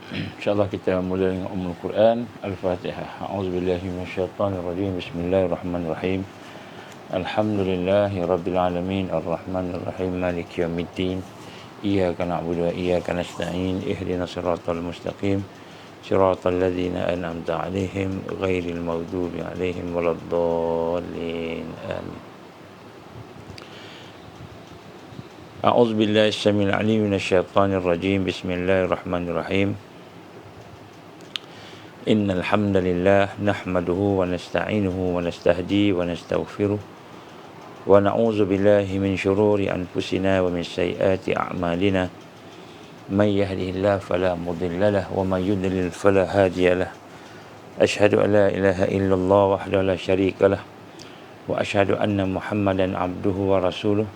InsyaAllah kita mula dengan Ummul Quran Al-Fatihah. A'udzubillahi minasyaitanirrajim. Bismillahirrahmanirrahim. Alhamdulillahi Rabbil Alamin. Ar-Rahmanirrahim. Maliki yawmiddin. Iyyaka na'budu wa iyyaka nasta'in. Ihdinas siratal mustaqim. Siratal ladzina an'amta 'alaihim ghairil maghdubi 'alaihim waladdallin. Amin. A'udzubillahi as-sami'il 'alim minasyaitanir rajim. Bismillahirrahmanirrahim. إن الحمد لله نحمده ونستعينه ونستهديه ونستغفره ونعوذ بالله من شرور أنفسنا ومن سيئات أعمالنا من يهده الله فلا مضل له ومن يضلل فلا هادي له أشهد أن لا إله إلا الله وحده لا شريك له وأشهد أن محمدا عبده ورسوله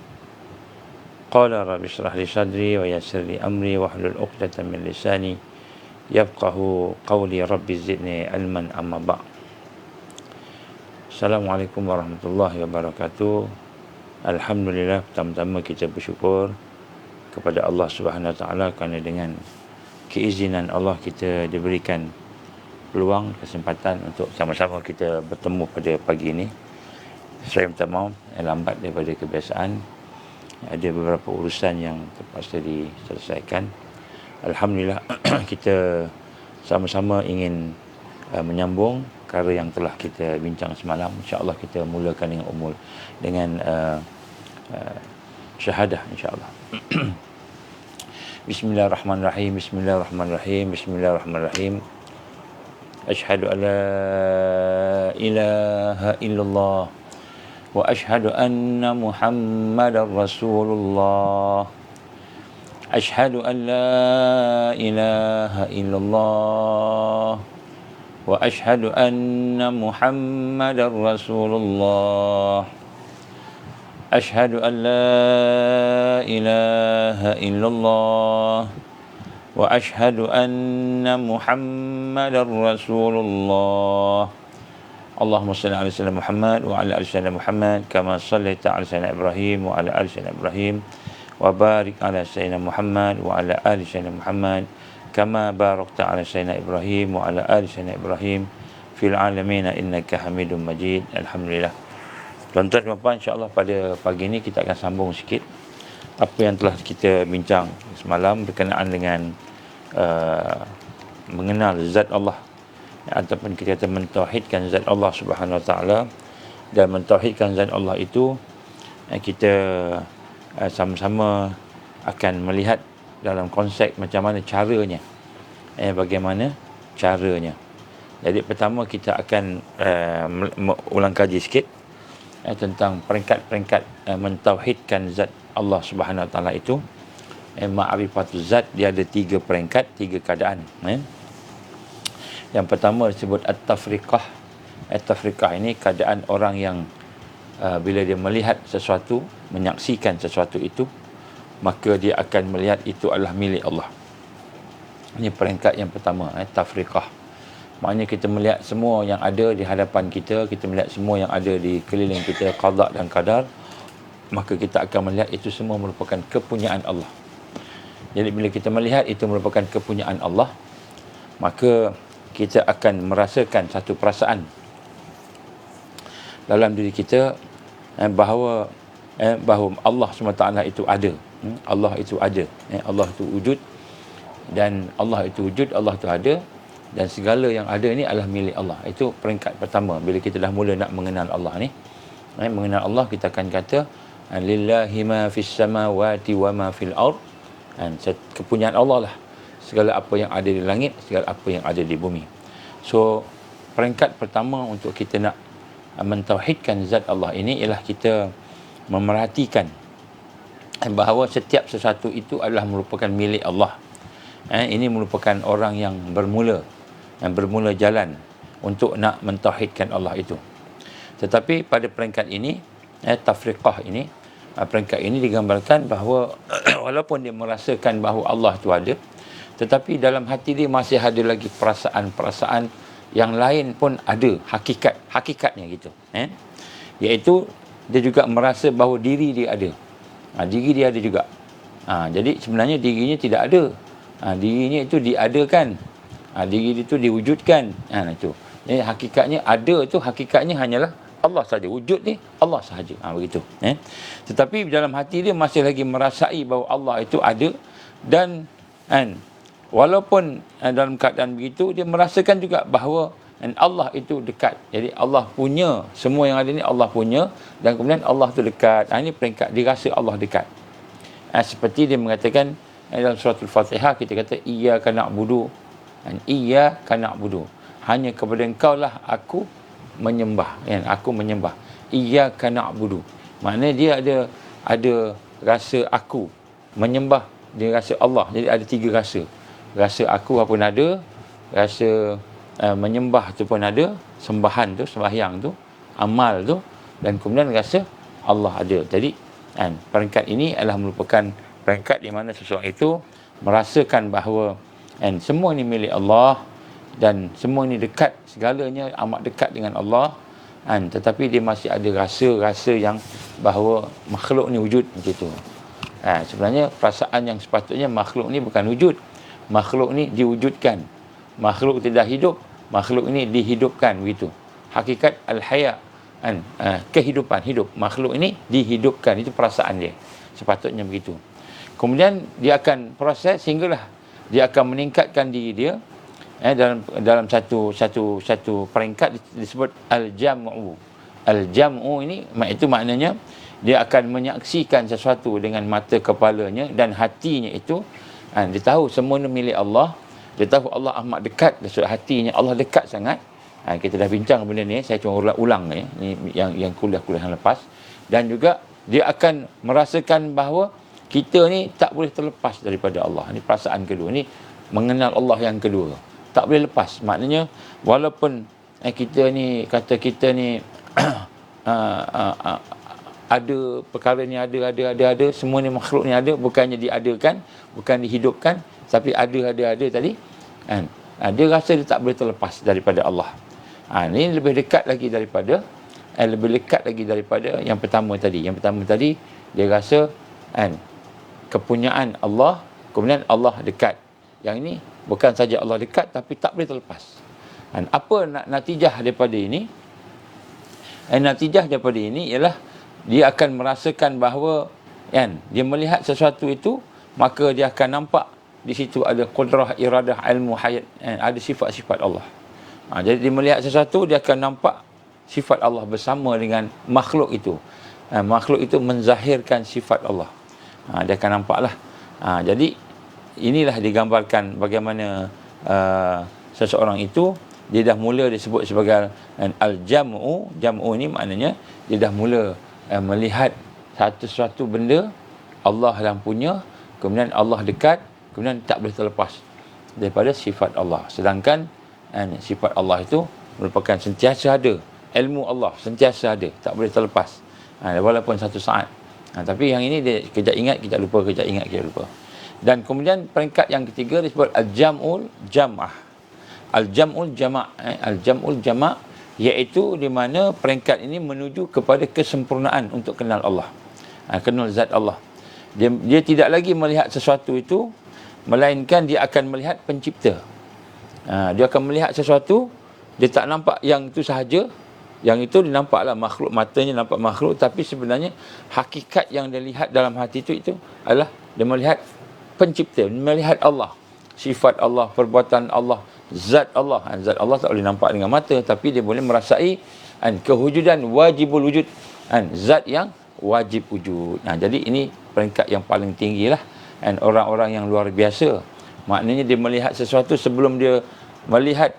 قال رب اشرح لي صدري ويسر لي أمري واحلل عقدة من لساني yafqahu qawli rabbi zidni ilman amma ba'. Assalamualaikum warahmatullahi wabarakatuh. Alhamdulillah, pertama-tama kita bersyukur kepada Allah Subhanahu Wa Taala kerana dengan keizinan Allah kita diberikan peluang, kesempatan untuk sama-sama kita bertemu pada pagi ini. Saya minta maaf lambat daripada kebiasaan. Ada beberapa urusan yang terpaksa diselesaikan. Alhamdulillah kita sama-sama ingin menyambung perkara yang telah kita bincang semalam. InsyaAllah kita mulakan dengan syahadah insyaAllah. Bismillahirrahmanirrahim. Bismillahirrahmanirrahim. Bismillahirrahmanirrahim. Ashhadu an la ilaha illallah wa ashhadu anna Muhammadar Rasulullah. أشهد أن لا إله إلا الله وأشهد أن محمدا رسول الله أشهد أن لا إله إلا الله وأشهد أن محمدا رسول الله اللهم صل على سيدنا محمد وعلى آل سيدنا محمد كما صليت على سيدنا إبراهيم وعلى آل سيدنا إبراهيم وبارك على سيدنا محمد وعلى آل سيدنا محمد كما باركت على سيدنا إبراهيم وعلى آل سيدنا إبراهيم في العالمين إنك حميد مجيد. Alhamdulillah. Tuan-tuan dan puan, insyaAllah pada pagi ini kita akan sambung sikit apa yang telah kita bincang semalam berkenaan dengan mengenal zat Allah, ataupun kita kata mentauhidkan zat Allah Subhanahu Wa Taala. Dan mentauhidkan zat Allah itu kita sama-sama akan melihat dalam konsep macam mana caranya, bagaimana caranya. Jadi pertama kita akan ulang kaji sikit tentang peringkat-peringkat mentauhidkan zat Allah Subhanahu Wa Taala itu. Ma'rifatul zat, dia ada 3 peringkat, 3 keadaan. Yang pertama disebut at-tafriqah. At-tafriqah ini keadaan orang yang bila dia melihat sesuatu, menyaksikan sesuatu itu, maka dia akan melihat itu adalah milik Allah. Ini peringkat yang pertama, tafriqah. Maknanya kita melihat semua yang ada di hadapan kita, kita melihat semua yang ada di keliling kita, qada dan qadar, maka kita akan melihat itu semua merupakan kepunyaan Allah. Jadi bila kita melihat itu merupakan kepunyaan Allah, maka kita akan merasakan satu perasaan dalam diri kita bahawa Allah SWT itu ada. Allah itu ada. Allah itu wujud. Dan Allah itu wujud, Allah itu ada. Dan segala yang ada ni adalah milik Allah. Itu peringkat pertama. Bila kita dah mula nak mengenal Allah ni. Mengenal Allah, kita akan kata lillahi ma fis samawati wa ma fil ard. Kepunyaan Allah lah segala apa yang ada di langit, segala apa yang ada di bumi. So peringkat pertama untuk kita nak mentauhidkan zat Allah ini ialah kita memerhatikan bahawa setiap sesuatu itu adalah merupakan milik Allah. Ini merupakan orang yang bermula jalan untuk nak mentauhidkan Allah itu. Tetapi pada peringkat ini, tafriqah ini, peringkat ini digambarkan bahawa walaupun dia merasakan bahawa Allah itu ada, tetapi dalam hati dia masih ada lagi perasaan-perasaan yang lain pun ada, hakikatnya gitu. Iaitu dia juga merasa bahawa diri dia ada. Diri dia ada juga. Jadi sebenarnya dirinya tidak ada. Dirinya itu diadakan. Diri itu diwujudkan. Itu. Jadi hakikatnya ada tu, hakikatnya hanyalah Allah saja. Wujud ni Allah sahaja. Begitu. Tetapi dalam hati dia masih lagi merasai bahawa Allah itu ada, dan walaupun dalam keadaan begitu, dia merasakan juga bahawa Allah itu dekat. Jadi Allah punya, semua yang ada ni Allah punya, dan kemudian Allah tu dekat. Ini peringkat dia rasa Allah dekat. Seperti dia mengatakan dalam surah Al-Fatihah, kita kata iyyaka na'budu, iyyaka na'budu, hanya kepada engkau lah aku menyembah. Aku menyembah. Iyyaka na'budu, maknanya dia ada rasa aku menyembah, dia rasa Allah. Jadi ada 3 rasa. Rasa aku pun ada, rasa menyembah tu pun ada, sembahan tu, sembahyang tu, amal tu, dan kemudian rasa Allah ada. Jadi peringkat ini adalah merupakan peringkat di mana seseorang itu merasakan bahawa semua ini milik Allah, dan semua ini dekat, segalanya amat dekat dengan Allah, tetapi dia masih ada rasa-rasa yang bahawa makhluk ni wujud, macam tu. Sebenarnya perasaan yang sepatutnya makhluk ni bukan wujud, makhluk ni diwujudkan. Makhluk tidak hidup, makhluk ini dihidupkan, begitu. Hakikat al-haya, kehidupan, hidup. Makhluk ini dihidupkan, itu perasaan dia. Sepatutnya begitu. Kemudian dia akan proses sehinggalah dia akan meningkatkan diri dia dalam satu peringkat disebut al-jam'u. Al-jam'u ini itu maknanya dia akan menyaksikan sesuatu dengan mata kepalanya dan hatinya itu. Dia tahu semua ini milik Allah. Dia tahu Allah amat dekat, dan hatinya Allah dekat sangat. Kita dah bincang benda ni, saya cuma ulang ni yang kuliah-kuliah yang lepas. Dan juga dia akan merasakan bahawa kita ni tak boleh terlepas daripada Allah. Ini perasaan kedua. Ini mengenal Allah yang kedua. Tak boleh lepas. Maknanya walaupun kita ni kata kita ni ada perkara ni ada, semua ni makhluk ni ada, bukannya diadakan, bukan dihidupkan, tapi ada tadi. Dia rasa dia tak boleh terlepas daripada Allah. Ini lebih dekat lagi daripada yang pertama tadi. Yang pertama tadi dia rasa kepunyaan Allah, kemudian Allah dekat. Yang ini bukan saja Allah dekat, tapi tak boleh terlepas. Apa natijah daripada ini? Natijah daripada ini ialah dia akan merasakan bahawa dia melihat sesuatu itu, maka dia akan nampak di situ ada qudrah, iradah, ilmu, hayat, ada sifat-sifat Allah. Jadi dia melihat sesuatu, dia akan nampak sifat Allah bersama dengan makhluk itu. Makhluk itu menzahirkan sifat Allah. Dia akan nampaklah. Jadi inilah digambarkan bagaimana seseorang itu dia dah mula disebut sebagai al-jam'u. Jam'u ni maknanya dia dah mula melihat satu benda Allah yang punya, kemudian Allah dekat, kemudian tak boleh terlepas daripada sifat Allah. Sedangkan sifat Allah itu merupakan sentiasa ada. Ilmu Allah sentiasa ada, tak boleh terlepas. Walaupun satu saat. Tapi yang ini dia kejap ingat, kejap lupa, kejap ingat, kejap lupa. Dan kemudian peringkat yang ketiga disebut al-jam'ul jam'ah. Al-jam'ul jama'. Al-jam'ul jama' iaitu di mana peringkat ini menuju kepada kesempurnaan untuk kenal Allah. Kenal zat Allah. Dia tidak lagi melihat sesuatu itu, melainkan dia akan melihat pencipta. Dia akan melihat sesuatu, dia tak nampak yang itu sahaja. Yang itu dia nampaklah makhluk, matanya nampak makhluk, tapi sebenarnya hakikat yang dia lihat dalam hati itu adalah dia melihat pencipta, melihat Allah, sifat Allah, perbuatan Allah, zat Allah. Zat Allah tak boleh nampak dengan mata, tapi dia boleh merasai kewujudan wajibul wujud, zat yang wajib wujud. Jadi ini peringkat yang paling tinggi lah. Orang-orang yang luar biasa, maknanya dia melihat sesuatu sebelum dia melihat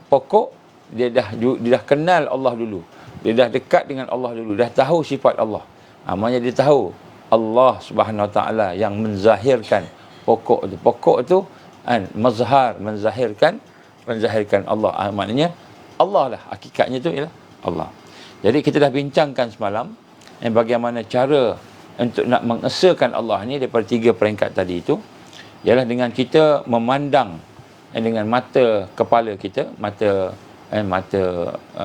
pokok. Dia dah kenal Allah dulu. Dia dah dekat dengan Allah dulu. Dah tahu sifat Allah. Maknanya dia tahu Allah Subhanahu Wa Taala yang menzahirkan pokok itu. Pokok itu mazhar, menzahirkan Allah. Maknanya Allah lah. Hakikatnya itu ialah Allah. Jadi kita dah bincangkan semalam bagaimana cara untuk nak mengesahkan Allah ni daripada 3 peringkat tadi itu. Ialah dengan kita memandang dengan mata kepala kita, mata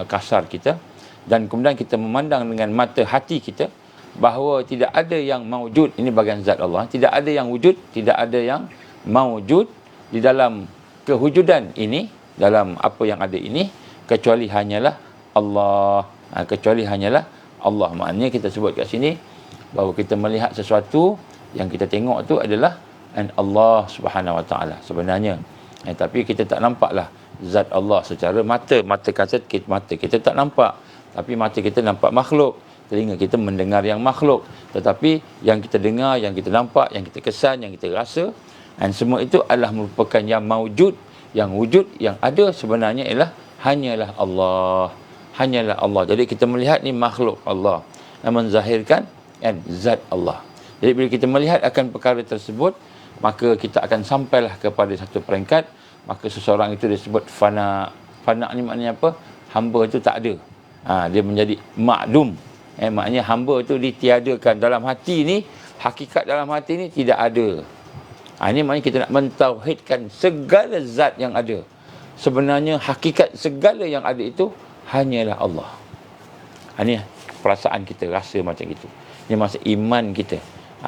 kasar kita, dan kemudian kita memandang dengan mata hati kita bahawa tidak ada yang mawjud, ini bahagian zat Allah, tidak ada yang wujud, tidak ada yang mawjud di dalam kewujudan ini, dalam apa yang ada ini, kecuali hanyalah Allah. Kecuali hanyalah Allah. Maknanya kita sebut kat sini bahawa kita melihat sesuatu yang kita tengok tu adalah Allah Subhanahu Wa Taala sebenarnya. Tapi kita tak nampaklah zat Allah secara mata kata mata kita tak nampak, tapi mata kita nampak makhluk, telinga kita mendengar yang makhluk, tetapi yang kita dengar, yang kita nampak, yang kita kesan, yang kita rasa, dan semua itu adalah merupakan yang maujud, yang wujud, yang ada sebenarnya ialah hanyalah Allah. Hanyalah Allah. Jadi kita melihat ni makhluk Allah yang menzahirkan zat Allah. Jadi bila kita melihat akan perkara tersebut, maka kita akan sampailah kepada satu peringkat, maka seseorang itu disebut fana. Fana ni maknanya apa? Hamba itu tak ada. Dia menjadi ma'dum. Maknanya hamba itu ditiadakan. Dalam hati ni, hakikat dalam hati ni tidak ada. Ini maknanya kita nak mentauhidkan segala zat yang ada. Sebenarnya hakikat segala yang ada itu hanyalah Allah. Ini perasaan kita, rasa macam itu. Ini masa iman kita.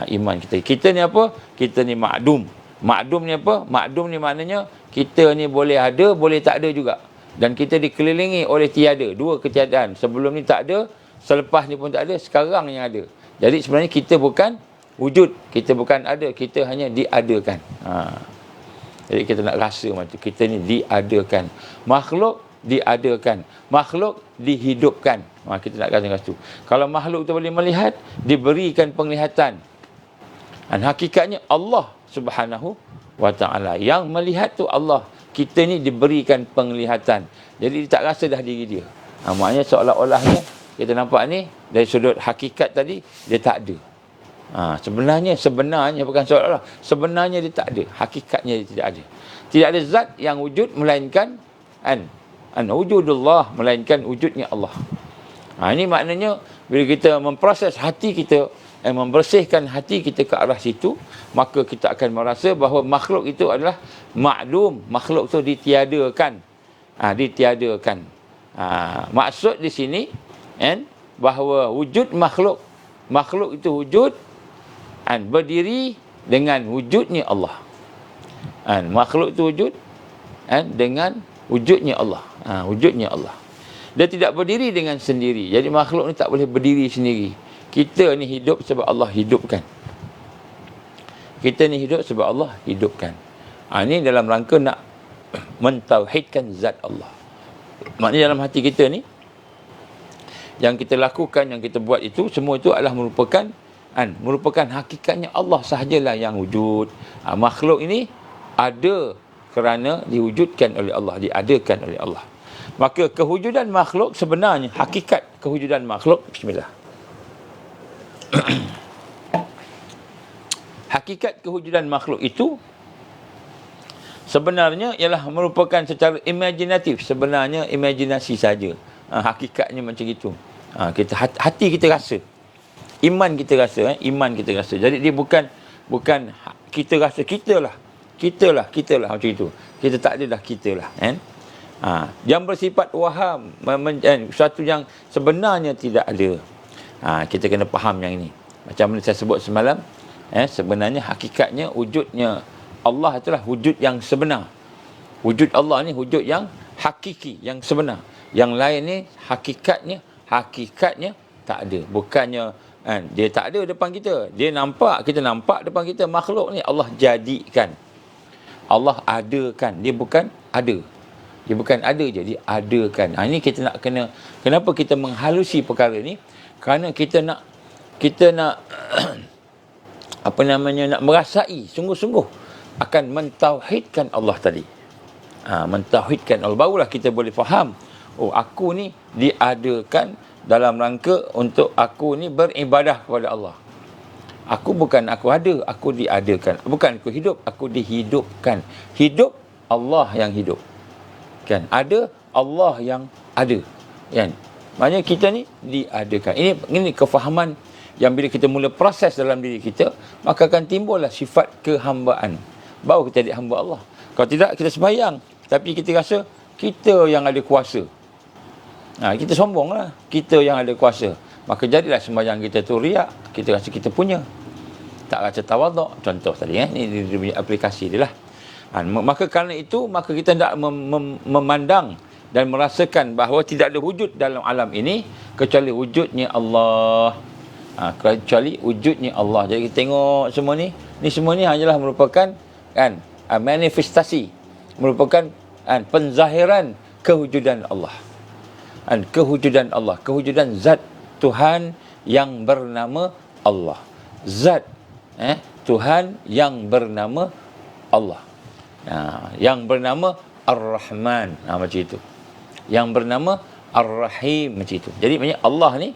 Iman kita. Kita ni apa? Kita ni ma'dum. Ma'dum ni apa? Ma'dum ni maknanya kita ni boleh ada, boleh tak ada juga. Dan kita dikelilingi oleh tiada. Dua ketiadaan. Sebelum ni tak ada, selepas ni pun tak ada, sekarang yang ada. Jadi sebenarnya kita bukan wujud. Kita bukan ada. Kita hanya diadakan. Jadi kita nak rasa macam kita ni diadakan. Makhluk diadakan. Makhluk dihidupkan. Kita nak rasa tu. Kalau makhluk tu boleh melihat, diberikan penglihatan. Dan hakikatnya Allah Subhanahu Wa Taala. Yang melihat tu Allah. Kita ni diberikan penglihatan. Jadi dia tak rasa dah diri dia. Maknanya seolah-olahnya kita nampak ni dari sudut hakikat tadi dia tak ada. Sebenarnya bukan seolah-olah. Sebenarnya dia tak ada. Hakikatnya dia tidak ada. Tidak ada zat yang wujud melainkan wujudullah, melainkan wujudnya Allah. Ini maknanya bila kita memproses hati kita, membersihkan hati kita ke arah situ, maka kita akan merasa bahawa makhluk itu adalah maklum. Makhluk itu ditiadakan. Ditiadakan. Maksud di sini bahawa wujud makhluk itu wujud berdiri dengan wujudnya Allah. Makhluk itu wujud dengan wujudnya Allah. Wujudnya Allah. Dia tidak berdiri dengan sendiri. Jadi makhluk ni tak boleh berdiri sendiri. Kita ni hidup sebab Allah hidupkan. Kita ni hidup sebab Allah hidupkan. Ini dalam rangka nak mentauhidkan zat Allah. Maknanya dalam hati kita ni, yang kita lakukan, yang kita buat itu, semua itu adalah merupakan hakikatnya Allah sahajalah yang wujud. Makhluk ini ada kerana diwujudkan oleh Allah, diadakan oleh Allah. Maka kewujudan makhluk sebenarnya, hakikat kewujudan makhluk, bismillah. Hakikat kewujudan makhluk itu sebenarnya ialah merupakan secara imajinatif. Sebenarnya imajinasi saja. Hakikatnya macam itu. Hati kita rasa. Iman kita rasa. Iman kita rasa. Jadi dia bukan kita rasa kita lah macam itu. Kita tak ada dah kita lah. Yang bersifat waham, sesuatu yang sebenarnya tidak ada. Kita kena faham yang ini. Macam mana saya sebut semalam, sebenarnya hakikatnya wujudnya Allah itulah wujud yang sebenar. Wujud Allah ni wujud yang hakiki, yang sebenar. Yang lain ni hakikatnya tak ada. Bukannya dia tak ada depan kita. Dia nampak, kita nampak depan kita. Makhluk ni Allah jadikan. Allah adakan. Dia bukan ada. Dia bukan ada je, dia adakan. Ini kita nak kena, kenapa kita menghalusi perkara ni? Kerana kita nak nak merasai sungguh-sungguh akan mentauhidkan Allah tadi. Mentauhidkan Allah, barulah kita boleh faham, aku ni diadakan dalam rangka untuk aku ni beribadah kepada Allah. Aku bukan aku ada, aku diadakan. Bukan aku hidup, aku dihidupkan. Hidup, Allah yang hidup. Kan? Ada, Allah yang ada. Kan? Maknanya kita ni diadakan. Ini kefahaman yang bila kita mula proses dalam diri kita, maka akan timbullah sifat kehambaan. Baru kita jadi hamba Allah. Kalau tidak, kita sembahyang, tapi kita rasa kita yang ada kuasa. Kita sombonglah, kita yang ada kuasa. Maka jadilah sembahyang kita tu riak. Kita rasa kita punya. Tak rasa tawaduk. Contoh tadi, ini dia punya aplikasi dia lah. Maka kerana itu, maka kita hendak memandang dan merasakan bahawa tidak ada wujud dalam alam ini kecuali wujudnya Allah. Kecuali wujudnya Allah. Jadi kita tengok semua ni semua ni hanyalah merupakan manifestasi, merupakan penzahiran kewujudan Allah. Kewujudan Allah, kewujudan zat Tuhan yang bernama Allah. Zat Tuhan yang bernama Allah. Yang bernama Ar-Rahman, macam itu. Yang bernama Ar-Rahim, macam itu. Jadi maknanya Allah ni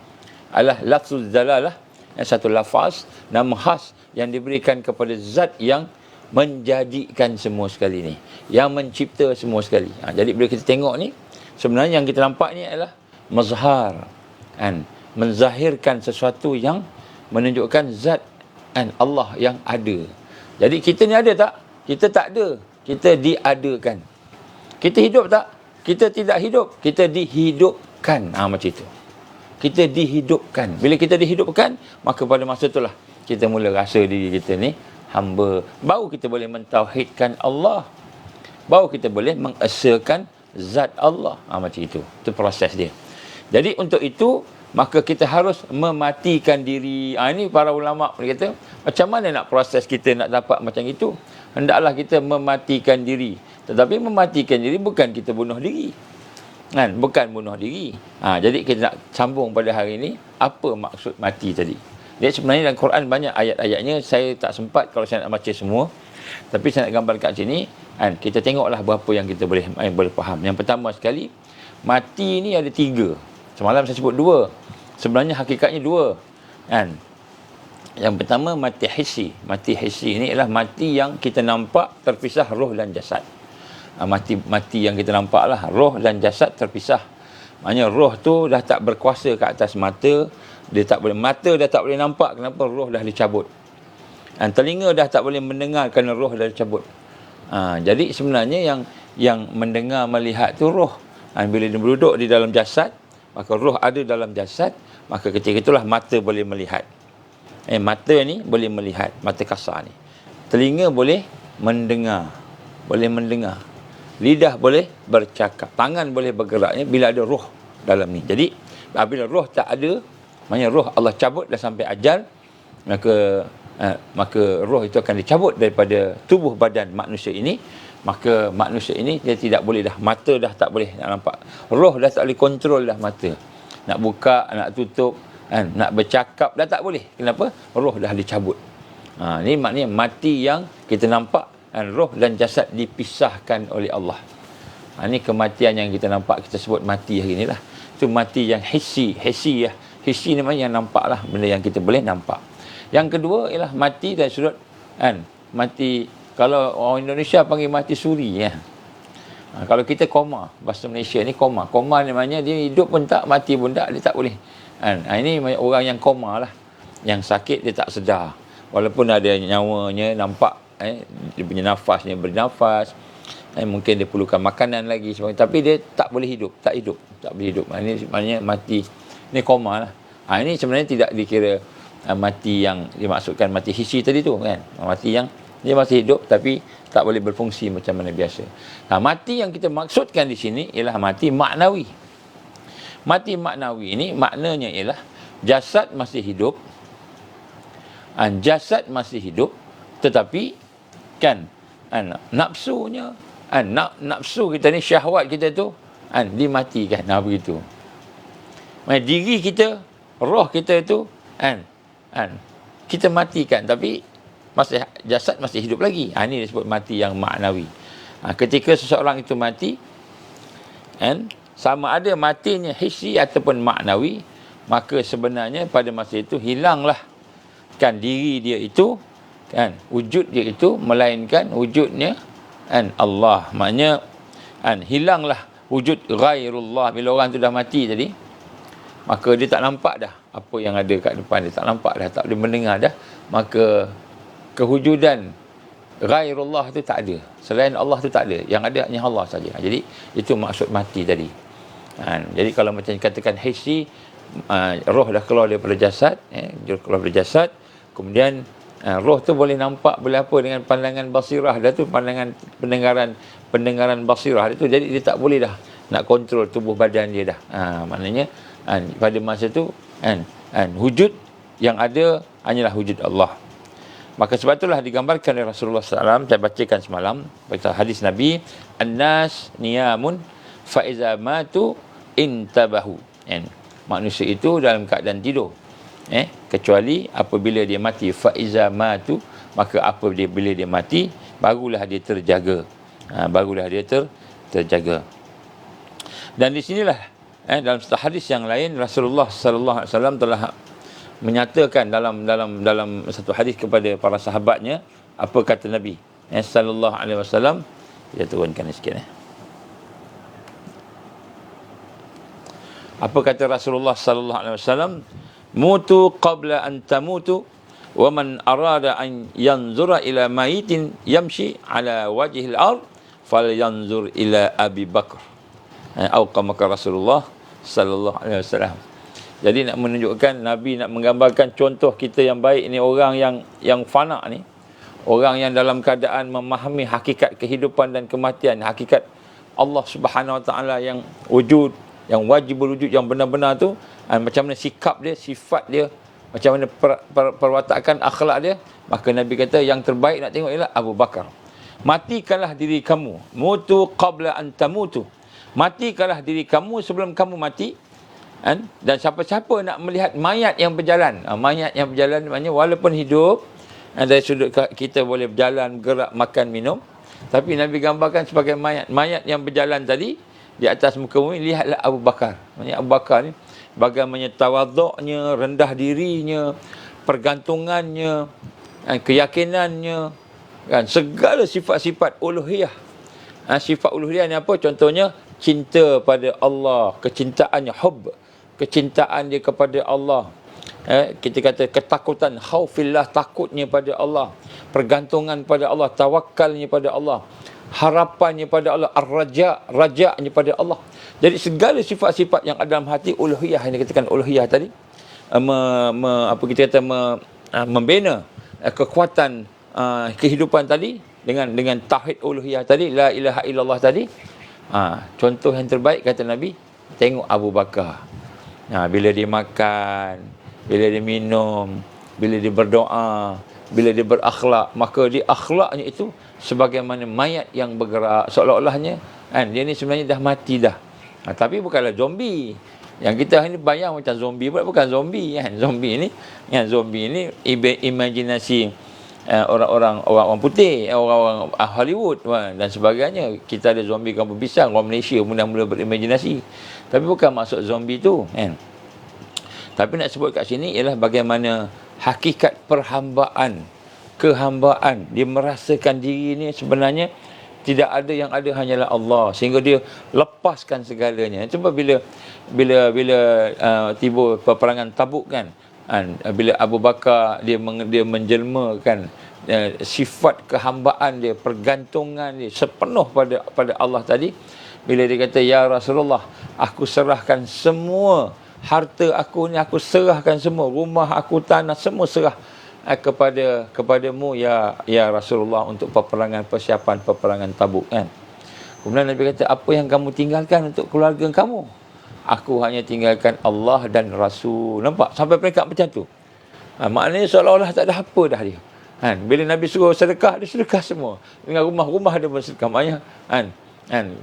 adalah lafzul dalalah, satu lafaz, nama khas yang diberikan kepada zat yang menjadikan semua sekali ni, yang mencipta semua sekali. Jadi bila kita tengok ni, sebenarnya yang kita nampak ni adalah mazhar, menzahirkan sesuatu yang menunjukkan zat Allah yang ada. Jadi kita ni ada tak? Kita tak ada. Kita diadakan. Kita hidup tak? Kita tidak hidup. Kita dihidupkan. Macam itu. Kita dihidupkan. Bila kita dihidupkan, maka pada masa itulah kita mula rasa diri kita ni hamba. Baru kita boleh mentauhidkan Allah. Baru kita boleh mengesakan zat Allah. Macam itu. Itu proses dia. Jadi untuk itu, maka kita harus mematikan diri. Ini para ulama' kata, macam mana nak proses kita nak dapat macam itu? Hendaklah kita mematikan diri. Tetapi mematikan diri bukan kita bunuh diri. Bukan bunuh diri. Jadi kita nak sambung pada hari ini, apa maksud mati tadi. Jadi sebenarnya dalam Quran banyak ayat-ayatnya. Saya tak sempat kalau saya nak baca semua. Tapi saya nak gambar kat sini. Kita tengoklah berapa yang kita boleh faham. Yang pertama sekali, mati ni ada 3. Semalam saya sebut 2. Sebenarnya hakikatnya 2. Yang pertama mati hissi. Mati hissi ni ialah mati yang kita nampak terpisah roh dan jasad. Mati yang kita nampak lah, roh dan jasad terpisah. Maknanya roh tu dah tak berkuasa ke atas mata. Mata dah tak boleh nampak. Kenapa? Roh dah dicabut. Telinga dah tak boleh mendengar kerana roh dah dicabut. Jadi sebenarnya yang mendengar, melihat tu roh. Bila dia duduk di dalam jasad, maka roh ada dalam jasad, maka ketika itulah mata boleh melihat. Mata ni boleh melihat, mata kasar ni. Telinga boleh mendengar. Lidah boleh bercakap. Tangan boleh bergeraknya bila ada roh dalam ni. Jadi bila roh tak ada, maknanya roh Allah cabut dah sampai ajal, maka roh itu akan dicabut daripada tubuh badan manusia ini. Maka manusia ini dia tidak boleh dah, mata dah tak boleh nak nampak, roh dah tak boleh kontrol dah mata, nak buka, nak tutup, nak bercakap dah tak boleh. Kenapa? Roh dah dicabut. Ini maknanya mati yang kita nampak, roh dan jasad dipisahkan oleh Allah. Ini kematian yang kita nampak, kita sebut mati hari ni lah. Itu mati yang hissi ya. Hissi ni maknanya yang nampak lah, benda yang kita boleh nampak. Yang kedua ialah mati dari sudut mati, kalau orang Indonesia panggil mati suri ya. Kalau kita koma, bahasa Malaysia ni koma. Koma ni maknanya dia hidup pun tak, mati pun tak, dia tak boleh. Ini orang yang koma lah. Yang sakit dia tak sedar. Walaupun ada nyawanya nampak, dia punya nafasnya bernafas, mungkin dia perlukan makanan lagi sebagainya, tapi dia tak boleh hidup, tak boleh hidup. Ini maknanya mati, ini koma lah. Ini sebenarnya tidak dikira mati yang dimaksudkan mati hissi tadi tu kan. Mati yang dia masih hidup tapi tak boleh berfungsi macam mana biasa. Mati yang kita maksudkan di sini ialah mati maknawi. Mati maknawi ini maknanya ialah jasad masih hidup, jasad masih hidup, tetapi nafsunya, nafsu kita ni, syahwat kita tu dimatikan. Begitu. Diri kita, roh kita tu kita matikan, tapi jasad masih hidup lagi. Ini disebut mati yang maknawi. Ketika seseorang itu mati, sama ada matinya hissi ataupun maknawi, maka sebenarnya pada masa itu hilanglah diri dia itu, wujud dia itu, melainkan wujudnya Allah. Maknanya hilanglah wujud ghairullah. Bila orang tu dah mati tadi, maka dia tak nampak dah apa yang ada kat depan dia, tak nampak dah, tak boleh mendengar dah. Maka kewujudan ghairullah tu tak ada, selain Allah tu tak ada, yang ada hanya Allah saja. Jadi itu maksud mati tadi. Jadi kalau macam dikatakan hissi, roh dah keluar daripada jasad, kemudian Roh tu boleh nampak, boleh apa dengan pandangan basirah dah tu, pandangan pendengaran basirah dia tu. Jadi dia tak boleh dah nak kontrol tubuh badan dia dah. Maknanya pada masa tu wujud yang ada hanyalah wujud Allah. Maka sebab itulah digambarkan oleh Rasulullah SAW, saya bacakan semalam hadis Nabi, an-nas niyamun fa iza matu intabahu. Manusia itu dalam keadaan tidur, kecuali apabila dia mati, fa iza matu, maka bila dia mati barulah dia terjaga. Barulah dia terjaga. Dan di sinilah dalam hadis yang lain Rasulullah sallallahu alaihi wasallam telah menyatakan dalam satu hadis kepada para sahabatnya, apa kata Nabi sallallahu alaihi wasallam. Kita turunkan sikit. Apa kata Rasulullah sallallahu alaihi wasallam? Mutu qabla an tamutu wa man arada an yanzura ila mayitin yamshi ala wajhil ard falyanzur ila Abi Bakr. Atau kama Rasulullah sallallahu alaihi wasallam. Jadi nak menunjukkan, Nabi nak menggambarkan contoh kita yang baik ni, orang yang fana ni, orang yang dalam keadaan memahami hakikat kehidupan dan kematian, hakikat Allah Subhanahu Wa Taala yang wujud, yang wajib wujud, yang benar-benar tu, macam mana sikap dia, sifat dia, macam mana perwatakan akhlak dia. Maka Nabi kata yang terbaik nak tengok ialah Abu Bakar. Matikanlah diri kamu, mutu qabla an tamutu, matikanlah diri kamu sebelum kamu mati. Dan siapa-siapa nak melihat mayat yang berjalan, mayat yang berjalan maknanya walaupun hidup, dari sudut kita boleh berjalan, gerak, makan, minum, tapi Nabi gambarkan sebagai mayat yang berjalan tadi di atas muka bumi. Lihatlah Abu Bakar. Maksudnya Abu Bakar ni bagaimana tawaduknya, rendah dirinya, pergantungannya, keyakinannya, segala sifat-sifat uluhiyah. Sifat uluhiyah ni apa? Contohnya cinta pada Allah, kecintaannya, hub, kecintaan dia kepada Allah. Kita kata ketakutan, khaufillah, takutnya pada Allah, pergantungan pada Allah, tawakkalnya pada Allah, harapannya pada Allah, raja'nya pada Allah. Jadi segala sifat-sifat yang ada dalam hati uluhiyah, yang dikatakan uluhiyah tadi, membina kekuatan kehidupan tadi dengan tauhid uluhiyah tadi, la ilaha illallah tadi. Contoh yang terbaik kata Nabi, tengok Abu Bakar. Bila dia makan, bila dia minum, bila dia berdoa, bila dia berakhlak, maka dia akhlaknya itu sebagaimana mayat yang bergerak, seolah-olahnya dia ni sebenarnya dah mati dah. Tapi bukanlah zombie. Yang kita ni bayang macam zombie pula, bukan zombie kan. Zombie ni imajinasi orang putih, orang Hollywood dan sebagainya. Kita ada zombie kampung pisang, orang Malaysia mula-mula berimajinasi. Tapi bukan maksud zombie tu kan. Tapi nak sebut kat sini ialah bagaimana hakikat perhambaan, kehambaan. Dia merasakan diri ni sebenarnya tidak ada, yang ada hanyalah Allah, sehingga dia lepaskan segalanya. Cuba bila tiba peperangan Tabuk kan, bila Abu Bakar dia menjelmakan sifat kehambaan dia, pergantungan dia sepenuh pada Allah tadi. Bila dia kata, ya Rasulullah, aku serahkan semua harta aku ni, aku serahkan semua, rumah aku, tanah, semua serah kepadamu ya Rasulullah, untuk persiapan peperangan Tabuk kan. Kemudian Nabi kata, apa yang kamu tinggalkan untuk keluarga kamu? Aku hanya tinggalkan Allah dan Rasul. Nampak sampai peringkat macam tu. Maknanya seolah-olah tak ada apa dah dia. Bila Nabi suruh sedekah, dia sedekah semua. Dengan rumah dia pun sedekah.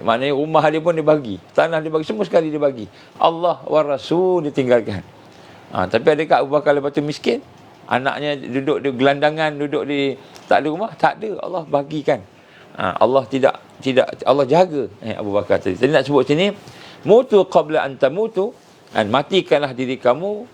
Maknanya rumah dia pun dia bagi, tanah dia bagi, semua sekali dia bagi. Allah wa Rasul dia tinggalkan. Tapi adakah Abu Bakar lepas tu miskin? Anaknya duduk di gelandangan, duduk di tak ada rumah? Tak ada, Allah bagikan. Allah tidak Allah jaga Abu Bakar tadi. Jadi nak sebut sini, mutu qabla an tamutu, matikanlah diri kamu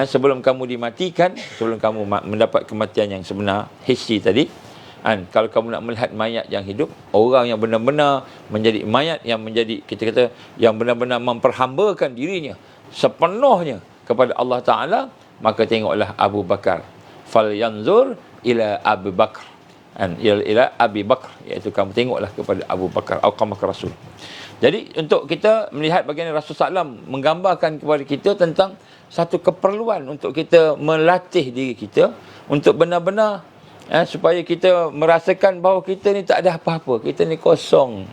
sebelum kamu dimatikan, sebelum kamu mendapat kematian yang sebenar, hissi tadi. Kalau kamu nak melihat mayat yang hidup, orang yang benar-benar menjadi mayat, yang menjadi, kita kata, yang benar-benar memperhambakan dirinya sepenuhnya kepada Allah Ta'ala, maka tengoklah Abu Bakar. Falyanzur ila Abu Bakar, ila Abi Bakar, iaitu kamu tengoklah kepada Abu Bakar, atau kamu Rasul. Jadi untuk kita melihat bagaimana Rasulullah SAW menggambarkan kepada kita tentang satu keperluan untuk kita melatih diri kita untuk benar-benar supaya kita merasakan bahawa kita ni tak ada apa-apa, kita ni kosong.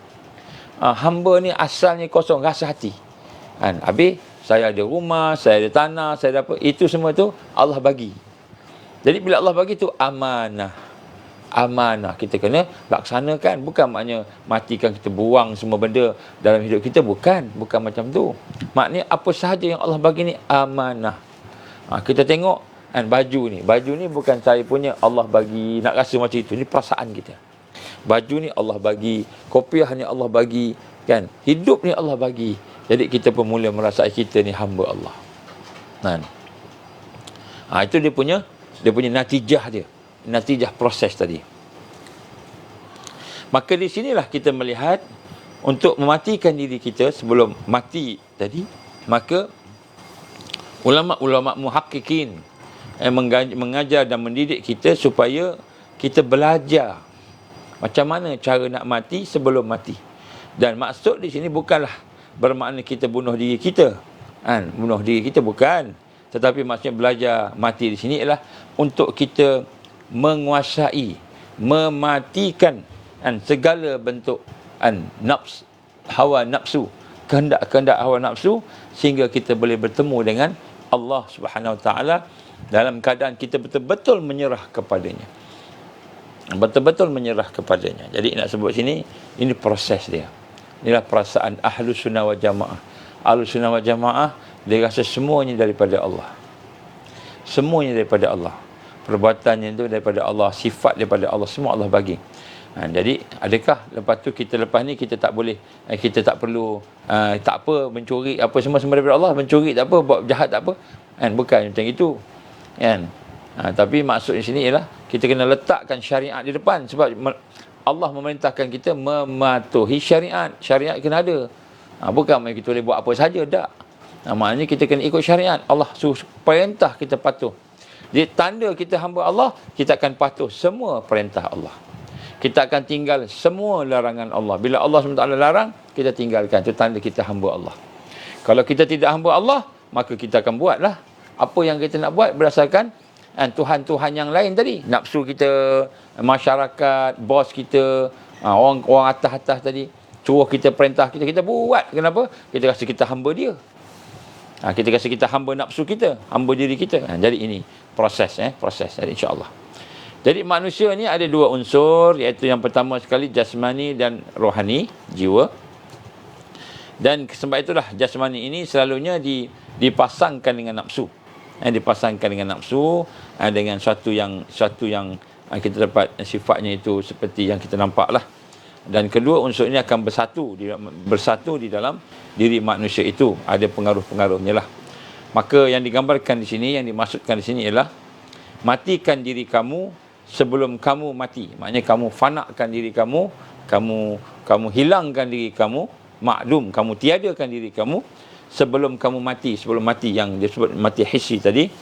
Hamba ni asalnya kosong, rasa hati. Habis saya ada rumah, saya ada tanah, saya ada apa, itu semua tu Allah bagi. Jadi bila Allah bagi tu amanah. Amanah kita kena laksanakan. Bukan maknanya matikan kita buang semua benda dalam hidup kita. Bukan macam tu. Maknanya apa sahaja yang Allah bagi ni amanah. Kita tengok baju ni bukan saya punya, Allah bagi. Nak rasa macam itu, ni perasaan kita. Baju ni Allah bagi, kopiah ni Allah bagi, kan? Hidup ni Allah bagi. Jadi kita pun mula merasa kita ni hamba Allah. Itu dia punya natijah dia. Natijah proses tadi. Maka di sinilah kita melihat untuk mematikan diri kita sebelum mati tadi, maka ulama-ulama muhaqqiqin mengajar dan mendidik kita supaya kita belajar macam mana cara nak mati sebelum mati. Dan maksud di sini bukanlah bermakna kita bunuh diri kita. Bunuh diri kita bukan. Tetapi maksudnya belajar mati di sini ialah untuk kita menguasai, mematikan segala bentuk hawa nafsu, kehendak-kehendak hawa nafsu, sehingga kita boleh bertemu dengan Allah Subhanahu Wa Taala dalam keadaan kita betul-betul menyerah kepadanya. Betul-betul menyerah kepadanya. Jadi nak sebut sini, ini proses dia. Inilah perasaan Ahlus Sunnah wal Jamaah. Ahlus Sunnah wal Jamaah, dia rasa semuanya daripada Allah. Semuanya daripada Allah. Perbuatannya itu daripada Allah, sifat daripada Allah, semua Allah bagi. Jadi adakah lepas tu lepas ni kita tak boleh, kita tak perlu tak apa mencuri apa, semua daripada Allah, mencuri tak apa, buat jahat tak apa, bukan macam itu, kan? Tapi maksud di sini ialah kita kena letakkan syariat di depan, sebab Allah memerintahkan kita mematuhi syariat. Syariat kena ada. Bukan kita boleh buat apa saja, tak. Maknanya kita kena ikut syariat. Allah suruh perintah, kita patuh. Jadi tanda kita hamba Allah, kita akan patuh semua perintah Allah. Kita akan tinggal semua larangan Allah. Bila Allah SWT larang, kita tinggalkan. Itu tanda kita hamba Allah. Kalau kita tidak hamba Allah, maka kita akan buatlah apa yang kita nak buat berdasarkan Tuhan-Tuhan yang lain tadi. Nafsu kita, masyarakat, bos kita, orang atas-atas tadi, suruh kita, perintah kita, kita buat. Kenapa? Kita rasa kita hamba dia. Kita rasa kita hamba nafsu kita, hamba diri kita. Jadi ini proses. Jadi insya-Allah. Jadi manusia ni ada dua unsur, iaitu yang pertama sekali jasmani dan rohani, jiwa. Dan sebab itulah jasmani ini selalunya dipasangkan dengan nafsu. Dipasangkan dengan nafsu, dengan suatu yang kita dapat sifatnya itu seperti yang kita nampak lah. Dan kedua unsur ini akan bersatu di dalam diri manusia itu. Ada pengaruh-pengaruhnya lah. Maka yang digambarkan di sini, yang dimaksudkan di sini ialah matikan diri kamu sebelum kamu mati. Maknanya kamu fanakan diri kamu, kamu hilangkan diri kamu, maklum, kamu tiadakan diri kamu sebelum kamu mati, sebelum mati yang disebut mati hissi tadi.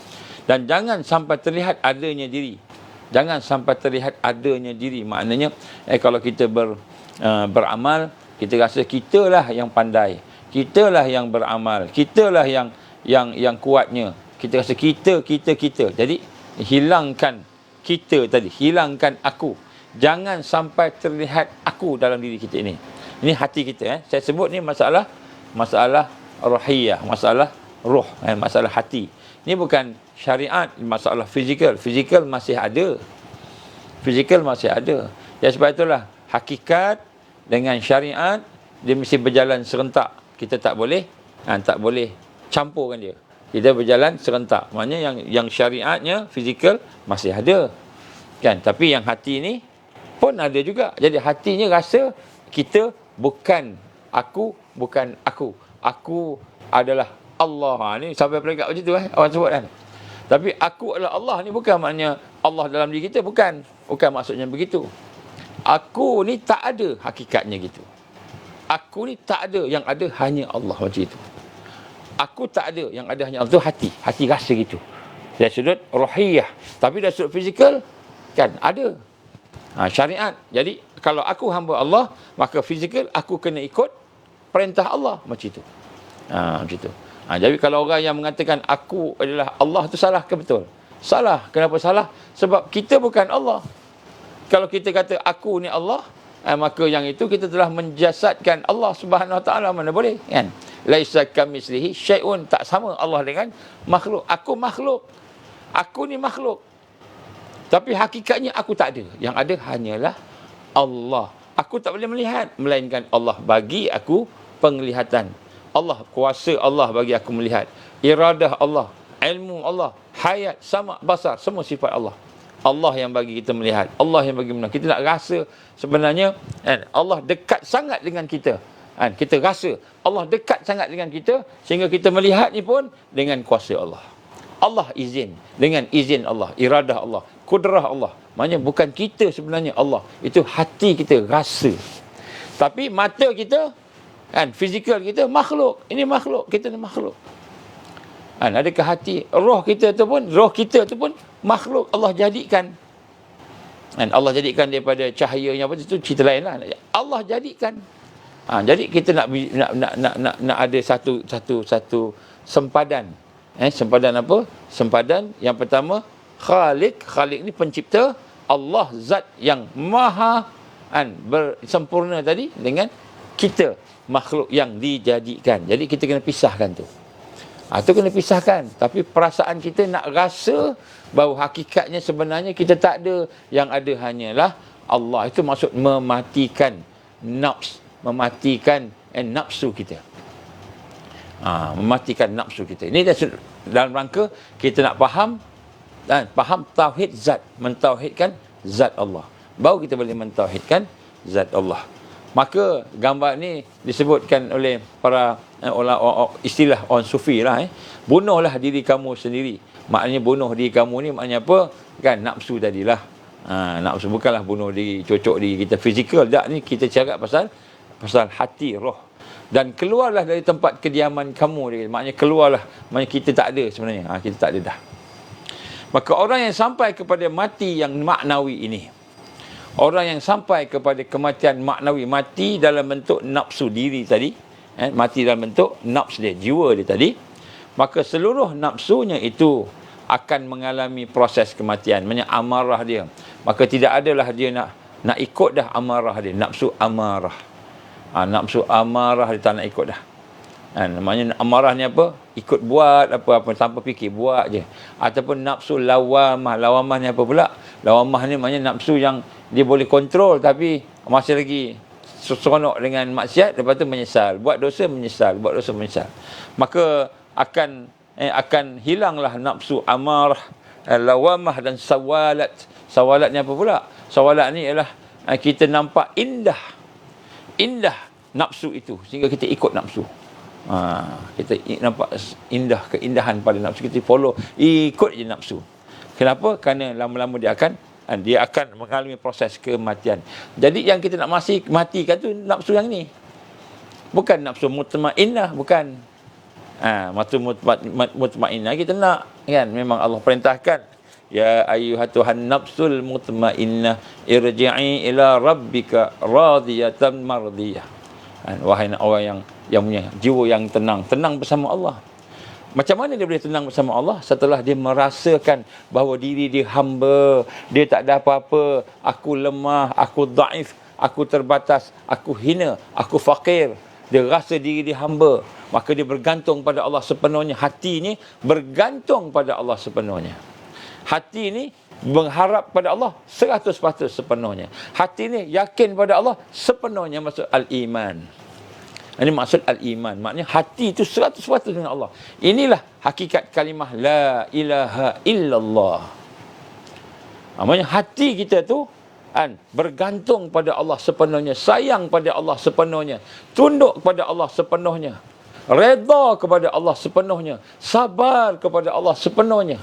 Dan jangan sampai terlihat adanya diri. Jangan sampai terlihat adanya diri. Maknanya kalau kita beramal, kita rasa kitalah yang pandai, kitalah yang beramal, kitalah yang kuatnya. Kita rasa kita. Jadi hilangkan kita tadi, hilangkan aku. Jangan sampai terlihat aku dalam diri kita ini. Ini hati kita. Saya sebut ni masalah rohiyah, masalah roh, masalah hati. Ini bukan syariat, masalah fizikal. Fizikal masih ada. Ya, sebab itulah hakikat dengan syariat dia mesti berjalan serentak. Kita tak boleh campurkan dia. Kita berjalan serentak. Maknanya yang syariatnya fizikal masih ada, kan? Tapi yang hati ni pun ada juga. Jadi hatinya rasa kita bukan aku. Aku adalah Allah. Ni sampai peringkat macam tu orang sebut kan. Tapi aku adalah Allah ni bukan maknanya Allah dalam diri kita, bukan maksudnya begitu. Aku ni tak ada hakikatnya gitu. Aku ni tak ada, yang ada hanya Allah, macam itu. Aku tak ada, yang ada hanya Allah. Itu hati rasa gitu. Dari sudut rohiyah. Tapi dari sudut fizikal kan ada syariat. Jadi kalau aku hamba Allah, maka fizikal aku kena ikut perintah Allah, macam itu. Macam itu. Jadi kalau orang yang mengatakan aku adalah Allah, tu salah ke betul? Salah. Kenapa salah? Sebab kita bukan Allah. Kalau kita kata aku ni Allah, maka yang itu kita telah menjasadkan Allah Subhanahu Wa Taala, mana boleh, kan? Laisa kamitslihi syai'un, tak sama Allah dengan makhluk. Aku makhluk. Aku ni makhluk. Tapi hakikatnya aku tak ada. Yang ada hanyalah Allah. Aku tak boleh melihat, melainkan Allah bagi aku penglihatan. Allah, kuasa Allah bagi aku melihat. Iradah Allah, ilmu Allah, hayat, sama, basar, semua sifat Allah. Allah yang bagi kita melihat. Allah yang bagi menang. Kita nak rasa sebenarnya, kan, Allah dekat sangat dengan kita. Kan, kita rasa Allah dekat sangat dengan kita, sehingga kita melihat ni pun dengan kuasa Allah. Allah izin, dengan izin Allah, iradah Allah, kudrah Allah. Maknanya bukan kita sebenarnya Allah. Itu hati kita rasa. Tapi mata kita, kan, fizikal kita makhluk. Ini makhluk, kita ni makhluk. Kan, adakah hati, roh kita tu pun makhluk Allah jadikan. Kan, Allah jadikan daripada cahaya yang apa itu cerita lain lah. Allah jadikan. Jadi kita nak ada satu sempadan. Sempadan apa? Sempadan yang pertama, Khalik. Khalik ni pencipta. Allah zat yang maha bersempurna tadi, dengan kita makhluk yang dijadikan. Jadi kita kena pisahkan tu. Itu kena pisahkan. Tapi perasaan kita nak rasa bahawa hakikatnya sebenarnya kita tak ada. Yang ada hanyalah Allah. Itu maksud mematikan nafs. Mematikan nafsu kita. Mematikan nafsu kita. Ini dalam rangka kita nak faham tauhid zat, mentauhidkan zat Allah. Baru kita boleh mentauhidkan zat Allah. Maka gambar ni disebutkan oleh para istilah orang sufi lah. Bunuhlah diri kamu sendiri. Maknanya bunuh diri kamu ni maknanya apa? Kan, nafsu tadilah. Nafsu bukanlah bunuh diri, cocok diri kita fizikal. Tak, ni kita cakap pasal hati, roh. Dan keluarlah dari tempat kediaman kamu. Maknanya keluarlah. Maknanya kita tak ada sebenarnya. Kita tak ada dah. Maka orang yang sampai kepada mati yang maknawi ini, orang yang sampai kepada kematian maknawi, mati dalam bentuk nafsu diri tadi, mati dalam bentuk nafs dia, jiwa dia tadi, maka seluruh nafsunya itu akan mengalami proses kematian. Maknanya amarah dia. Maka tidak adalah dia nak ikut dah amarah dia. Nafsu amarah. Nafsu amarah dia tak nak ikut dah. Namanya amarah ni apa? Ikut buat apa-apa tanpa fikir, buat je. Ataupun nafsu lawamah. Lawamah ni apa pula? Lawamah ni maknanya nafsu yang dia boleh kontrol tapi masih lagi seronok dengan maksiat, lepas tu menyesal. Buat dosa menyesal, buat dosa menyesal. Maka akan hilanglah nafsu amarah, lawamah dan sawalat. Sawalat ni apa pula? Sawalat ni ialah kita nampak indah nafsu itu sehingga kita ikut nafsu. Kita nampak indah, keindahan pada nafsu, kita follow, ikut je nafsu. Kenapa? Kerana lama-lama dia akan mengalami proses kematian. Jadi yang kita nak matikan tu nafsu yang ni, bukan nafsu mutmainnah, bukan. Nafsu mutmainnah kita nak, kan? Memang Allah perintahkan, ya ayyuhatuhan nafsul mutmainnah irji'i ila rabbika radiyatan mardiyah. Wahai orang yang punya jiwa yang tenang bersama Allah. Macam mana dia boleh tenang bersama Allah? Setelah dia merasakan bahawa diri dia hamba, dia tak ada apa-apa, aku lemah, aku daif, aku terbatas, aku hina, aku fakir. Dia rasa diri dia hamba, maka dia bergantung pada Allah sepenuhnya. Hati ni bergantung pada Allah sepenuhnya. Hati ni mengharap pada Allah 100% sepenuhnya. Hati ni yakin pada Allah sepenuhnya, maksud al-iman. Ini maksud al-iman. Maknanya hati itu 100% dengan Allah. Inilah hakikat kalimah la ilaha illallah. Maknanya hati kita tu bergantung pada Allah sepenuhnya, sayang pada Allah sepenuhnya, tunduk kepada Allah sepenuhnya, redha kepada Allah sepenuhnya, sabar kepada Allah sepenuhnya.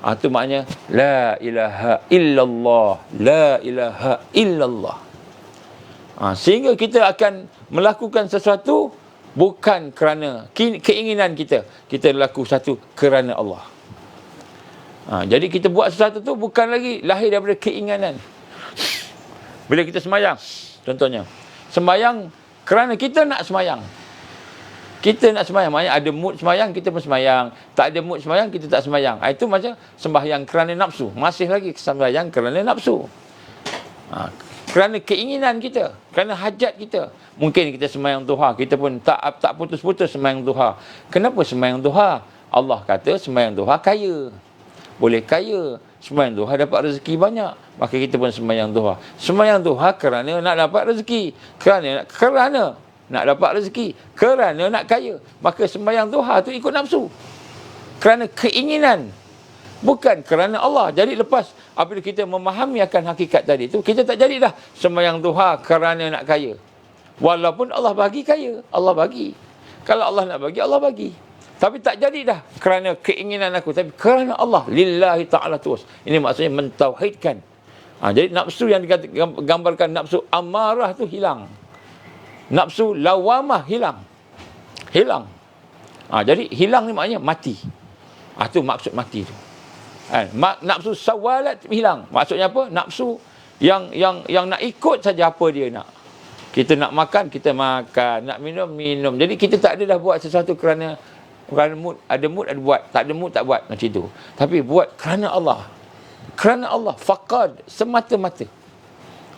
Itu maknanya la ilaha illallah, la ilaha illallah. Sehingga kita akan melakukan sesuatu bukan kerana keinginan kita. Kita lakukan sesuatu kerana Allah. Jadi kita buat sesuatu tu bukan lagi lahir daripada keinginan. Bila kita sembahyang, contohnya, sembahyang kerana kita nak sembahyang. Kita nak sembahyang, maknanya ada mood sembahyang, kita pun sembahyang. Tak ada mood sembahyang, kita tak sembahyang. Itu macam sembahyang kerana nafsu. Masih lagi sembahyang kerana nafsu. Kerana keinginan kita, kerana hajat kita. Mungkin kita sembahyang duha, kita pun tak putus-putus sembahyang duha. Kenapa sembahyang duha? Allah kata sembahyang duha kaya. Boleh kaya. Sembahyang duha dapat rezeki banyak. Maka kita pun sembahyang duha. Sembahyang duha kerana nak dapat rezeki. Kerana nak dapat rezeki. Kerana nak kaya. Maka sembahyang duha tu ikut nafsu. Kerana keinginan. Bukan kerana Allah. Jadi lepas apabila kita memahami akan hakikat tadi tu, kita tak jadi dah sembahyang duha kerana nak kaya. Walaupun Allah bagi kaya, Allah bagi. Kalau Allah nak bagi, Allah bagi. Tapi tak jadi dah kerana keinginan aku, tapi kerana Allah, lillahi ta'ala terus. Ini maksudnya mentauhidkan. Jadi nafsu yang digambarkan, nafsu amarah tu hilang. Nafsu lawamah hilang. Jadi hilang ni maknanya mati. Itu maksud mati tu. Nafsu sawalat hilang. Maksudnya apa? Nafsu yang nak ikut saja apa dia nak. Kita nak makan, kita makan. Nak minum, minum. Jadi kita tak ada dah buat sesuatu kerana mood. Ada mood, ada buat. Tak ada mood, tak buat. Macam itu. Tapi buat kerana Allah. Kerana Allah. Faqad. Semata-mata.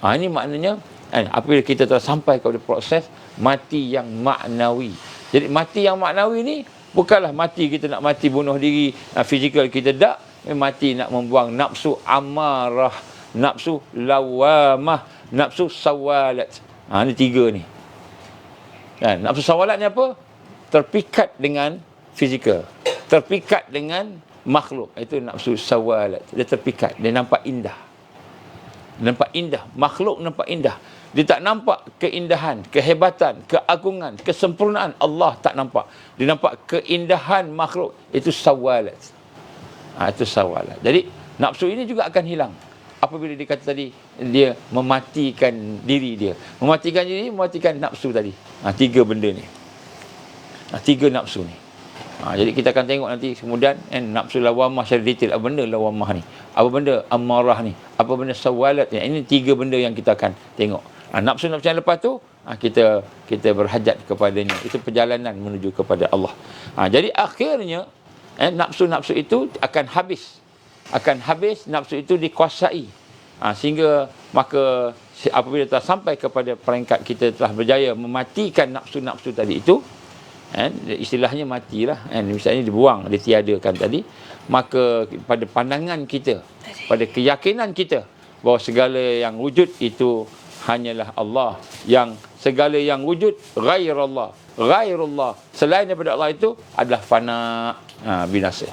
Ini maknanya, apabila kita telah sampai kepada proses mati yang maknawi. Jadi mati yang maknawi ni, bukanlah mati kita nak mati bunuh diri, fizikal kita tak. Mati nak membuang nafsu amarah, nafsu lawamah, nafsu sawalat. Ini 3 ni. Nafsu sawalat ni apa? Terpikat dengan fizikal. Terpikat dengan makhluk. Itu nafsu sawalat. Dia terpikat. Dia nampak indah. Nampak indah. Makhluk nampak indah. Dia tak nampak keindahan, kehebatan, keagungan, kesempurnaan. Allah tak nampak. Dia nampak keindahan makhluk. Itu sawalat. Itu sawalat. Jadi nafsu ini juga akan hilang apabila dia kata tadi dia mematikan diri dia. Mematikan diri, mematikan nafsu tadi. 3 benda ni. 3 nafsu ni. Jadi kita akan tengok nanti kemudian nafsu lawamah secara detail. Apa benda lawamah ni? Apa benda amarah ni? Apa benda sawalat ni? Ini 3 benda yang kita akan tengok. Nafsu-nafsu yang lepas tu kita berhajat kepadanya. Itu perjalanan menuju kepada Allah. Jadi akhirnya nafsu-nafsu itu akan habis. Nafsu itu dikuasai. Sehingga maka apabila telah sampai kepada peringkat kita telah berjaya mematikan nafsu-nafsu tadi itu, istilahnya matilah, misalnya dibuang, ditiadakan tadi, maka pada pandangan kita, pada keyakinan kita bahawa segala yang wujud itu hanyalah Allah, yang segala yang wujud ghairullah, selain daripada Allah itu adalah fana, binasa.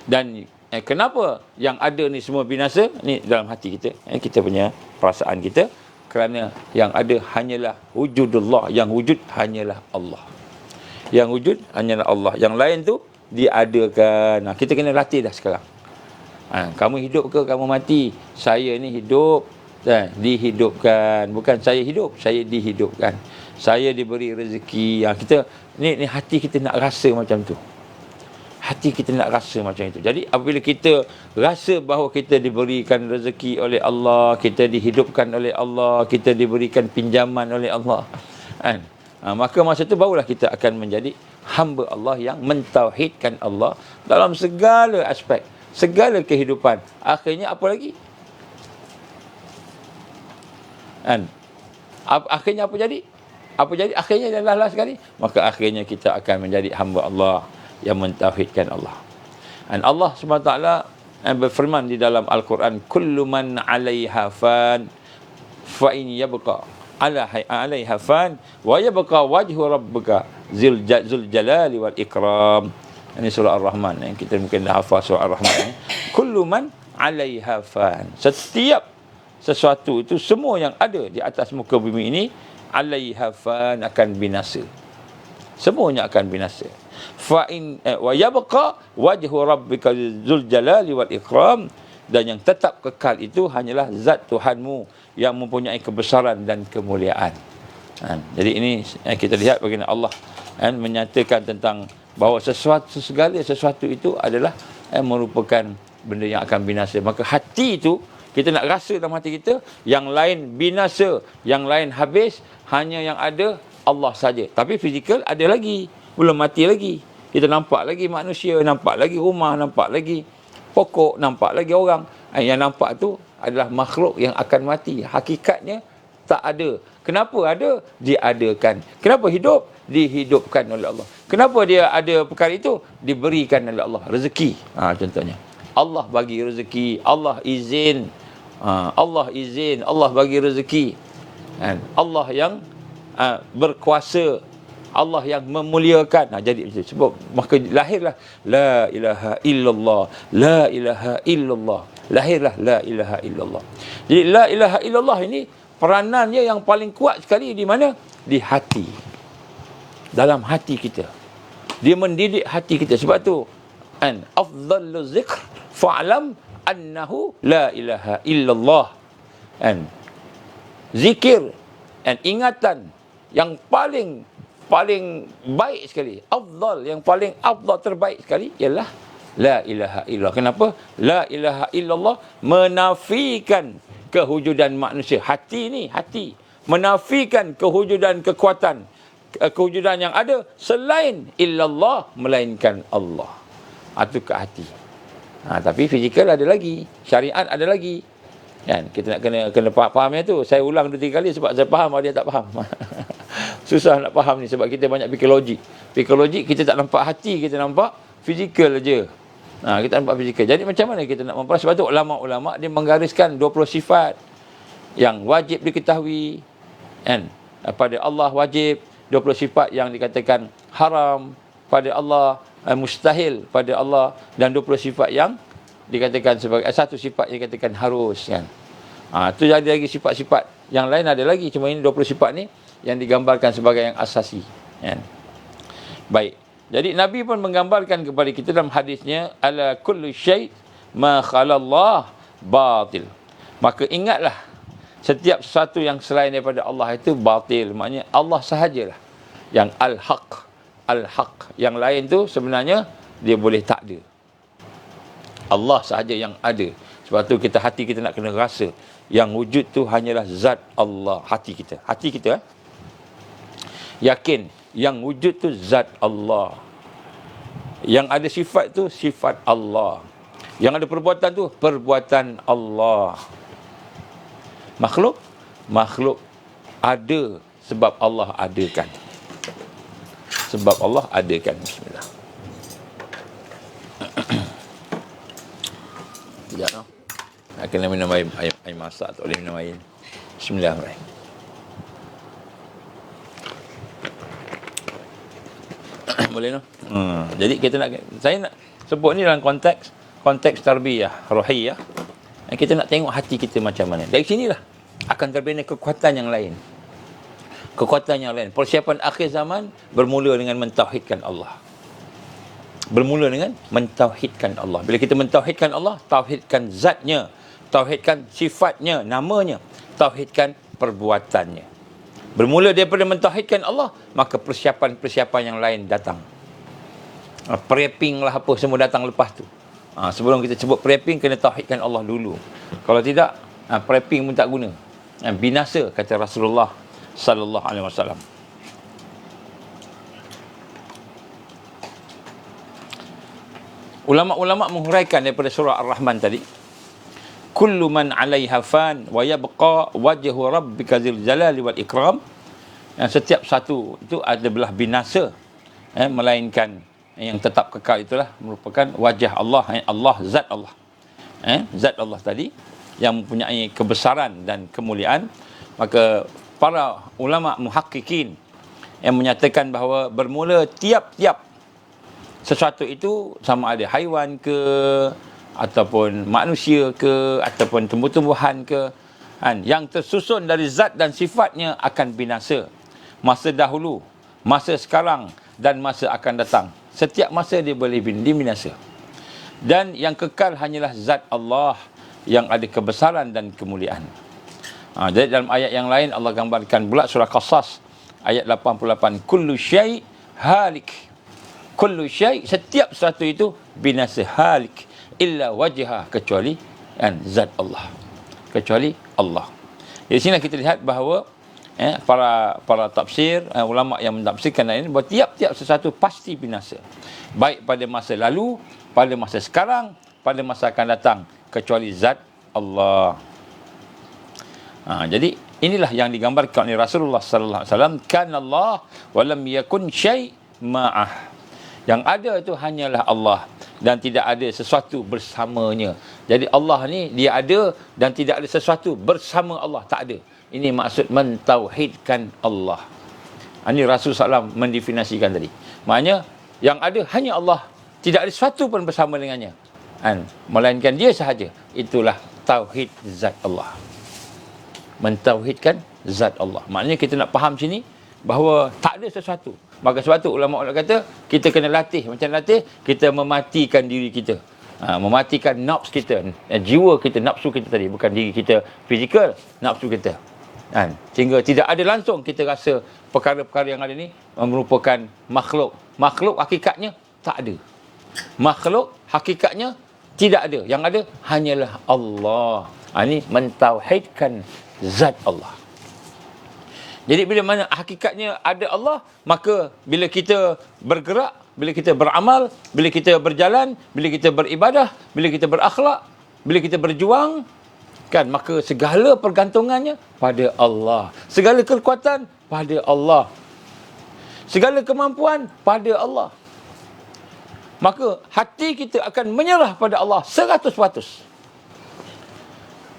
Dan kenapa yang ada ni semua binasa? Ni dalam hati kita, kita punya perasaan kita. Kerana yang ada hanyalah wujudullah, yang wujud hanyalah Allah. Yang wujud hanyalah Allah. Yang lain tu diadakan. Kita kena latih dah sekarang. Kamu hidup ke kamu mati? Saya ni hidup, dihidupkan. Bukan saya hidup, saya dihidupkan. Saya diberi rezeki. Kita ni hati kita nak rasa macam tu. Hati kita nak rasa macam itu. Jadi apabila kita rasa bahawa kita diberikan rezeki oleh Allah, kita dihidupkan oleh Allah, kita diberikan pinjaman oleh Allah, maka masa itu barulah kita akan menjadi hamba Allah yang mentauhidkan Allah dalam segala aspek, segala kehidupan. Akhirnya apa lagi? Akhirnya apa jadi? Akhirnya adalah sekali. Maka akhirnya kita akan menjadi hamba Allah yang mentauhidkan Allah. Dan Allah SWT berfirman di dalam Al-Quran, kullu man 'alaiha fan fa in yabqa 'alaiha fan wa yabqa wajhu rabbika zul jalali wal ikram. Ini surah Ar-Rahman yang kita mungkin dah hafal surah Ar-Rahman. Kullu man 'alaiha fan. Setiap sesuatu itu, semua yang ada di atas muka bumi ini, 'alaiha fan, akan binasa. Semuanya akan binasa. Fa in wa yabqa wajhu rabbika dzul jalali wal ikram, dan yang tetap kekal itu hanyalah zat Tuhanmu yang mempunyai kebesaran dan kemuliaan. Jadi ini kita lihat bagaimana Allah menyatakan tentang bahawa segala sesuatu itu adalah merupakan benda yang akan binasa. Maka hati itu kita nak rasa dalam hati kita, yang lain binasa, yang lain habis, hanya yang ada Allah saja. Tapi fizikal ada lagi, belum mati lagi. Kita nampak lagi manusia, nampak lagi rumah, nampak lagi pokok, nampak lagi orang. Yang nampak tu adalah makhluk yang akan mati. Hakikatnya tak ada. Kenapa ada? Diadakan. Kenapa hidup? Dihidupkan oleh Allah. Kenapa dia ada perkara itu? Diberikan oleh Allah. Rezeki. Contohnya. Allah bagi rezeki. Allah izin. Allah izin. Allah bagi rezeki. Allah yang berkuasa. Allah yang memuliakan. Jadi sebab maka lahirlah la ilaha illallah. La ilaha illallah. Lahirlah la ilaha illallah. Jadi la ilaha illallah ini peranannya yang paling kuat sekali di mana? Di hati. Dalam hati kita. Dia mendidik hati kita. Sebab tu afdhallu zikr fa'lam annahu la ilaha illallah. Zikir dan ingatan yang paling baik sekali, afdal, yang paling afdal, terbaik sekali ialah la ilaha illallah. Kenapa? La ilaha illallah menafikan kewujudan manusia. Hati ni, hati menafikan kewujudan kekuatan, kewujudan yang ada selain illallah, melainkan Allah. Itu ke hati. Tapi fizikal ada lagi, syariat ada lagi. Kita nak kena fahamnya tu. Saya ulang 2-3 kali sebab saya faham, dia tak faham. Susah nak faham ni sebab kita banyak fikir logik. Fikir logik kita tak nampak hati, kita nampak fizikal aja. Kita nampak fizikal. Jadi macam mana kita nak mempelajari? Sebab tu ulama-ulama dia menggariskan 20 sifat yang wajib diketahui. Pada Allah wajib, 20 sifat yang dikatakan haram pada Allah, mustahil pada Allah, dan 20 sifat yang dikatakan sebagai satu sifat yang dikatakan harus, kan. Tu ada lagi sifat-sifat yang lain ada lagi, cuma ini 20 sifat ni yang digambarkan sebagai yang asasi, kan. Baik. Jadi Nabi pun menggambarkan kepada kita dalam hadisnya, ala kullu syai' ma khalallah batil. Maka ingatlah, setiap sesuatu yang selain daripada Allah itu batil. Maknanya Allah sahajalah yang al-haq. Al-haq. Yang lain tu sebenarnya dia boleh tak ada. Allah sahaja yang ada. Sebab tu hati kita nak kena rasa yang wujud tu hanyalah zat Allah. Hati kita yakin yang wujud tu zat Allah. Yang ada sifat tu sifat Allah. Yang ada perbuatan tu perbuatan Allah. Makhluk ada sebab Allah adakan. Sebab Allah adakan. Bismillah. Sekejap no. Nak kena minum air masak, tak boleh minum air. Bismillahirrahmanirrahim. Boleh no? Jadi saya nak sebut ni dalam konteks tarbiyah rohiyah. Kita nak tengok hati kita macam mana. Dari sinilah akan terbina kekuatan yang lain. Kekuatan yang lain. Persiapan akhir zaman bermula dengan mentauhidkan Allah. Bermula dengan mentauhidkan Allah. Bila kita mentauhidkan Allah, tauhidkan zatnya, tauhidkan sifatnya, namanya, tauhidkan perbuatannya. Bermula daripada mentauhidkan Allah, maka persiapan-persiapan yang lain datang. Prepping lah apa semua datang lepas tu. Sebelum kita sebut prepping, kena tauhidkan Allah dulu. Kalau tidak, prepping pun tak guna. Binasa, kata Rasulullah sallallahu alaihi wasallam. Ulama-ulama menghuraikan daripada surah Ar-Rahman tadi, kullu man 'alaiha fan wa yabqa wajhu rabbika dzil jalali wal ikram. Setiap satu itu adalah binasa, melainkan yang tetap kekal itulah merupakan wajah Allah, Allah, zat Allah. Zat Allah tadi yang mempunyai kebesaran dan kemuliaan. Maka para ulama muhaqqiqin yang menyatakan bahawa bermula tiap-tiap sesuatu itu, sama ada haiwan ke, ataupun manusia ke, ataupun tumbuh-tumbuhan ke, yang tersusun dari zat dan sifatnya akan binasa. Masa dahulu, masa sekarang, dan masa akan datang. Setiap masa dia boleh binasa. Dan yang kekal hanyalah zat Allah yang ada kebesaran dan kemuliaan. Jadi dalam ayat yang lain Allah gambarkan pula, surah Qasas ayat 88, kullu syai' halik. Kullu syai', setiap sesuatu itu binasa, halik, illa wajhah, kecuali zat Allah, kecuali Allah. Di sini kita lihat bahawa para tafsir, ulama yang mentafsirkan ini, bahawa tiap-tiap sesuatu pasti binasa, baik pada masa lalu, pada masa sekarang, pada masa akan datang, kecuali zat Allah. Jadi inilah yang digambarkan oleh Rasulullah sallallahu alaihi wasallam, kana Allah wa lam yakun syai' ma'ah. Yang ada itu hanyalah Allah dan tidak ada sesuatu bersamanya. Jadi Allah ni dia ada dan tidak ada sesuatu bersama Allah, tak ada. Ini maksud mentauhidkan Allah. Ini Rasulullah SAW mendefinisikan tadi. Maknanya yang ada hanya Allah, tidak ada sesuatu pun bersama dengannya. Melainkan dia sahaja. Itulah tauhid zat Allah. Mentauhidkan zat Allah. Maknanya kita nak faham sini bahawa tak ada sesuatu. Maka sebab tu ulama kata kita kena latih. Macam latih, kita mematikan diri kita. Mematikan nafs kita, jiwa kita, nafsu kita tadi. Bukan diri kita fizikal, nafsu kita. Sehingga tidak ada langsung kita rasa perkara-perkara yang ada ni merupakan makhluk. Makhluk hakikatnya tak ada. Makhluk hakikatnya tidak ada. Yang ada hanyalah Allah. Ini mentauhidkan zat Allah. Jadi bila mana hakikatnya ada Allah, maka bila kita bergerak, bila kita beramal, bila kita berjalan, bila kita beribadah, bila kita berakhlak, bila kita berjuang, maka segala pergantungannya pada Allah. Segala kekuatan pada Allah. Segala kemampuan pada Allah. Maka hati kita akan menyerah pada Allah 100%.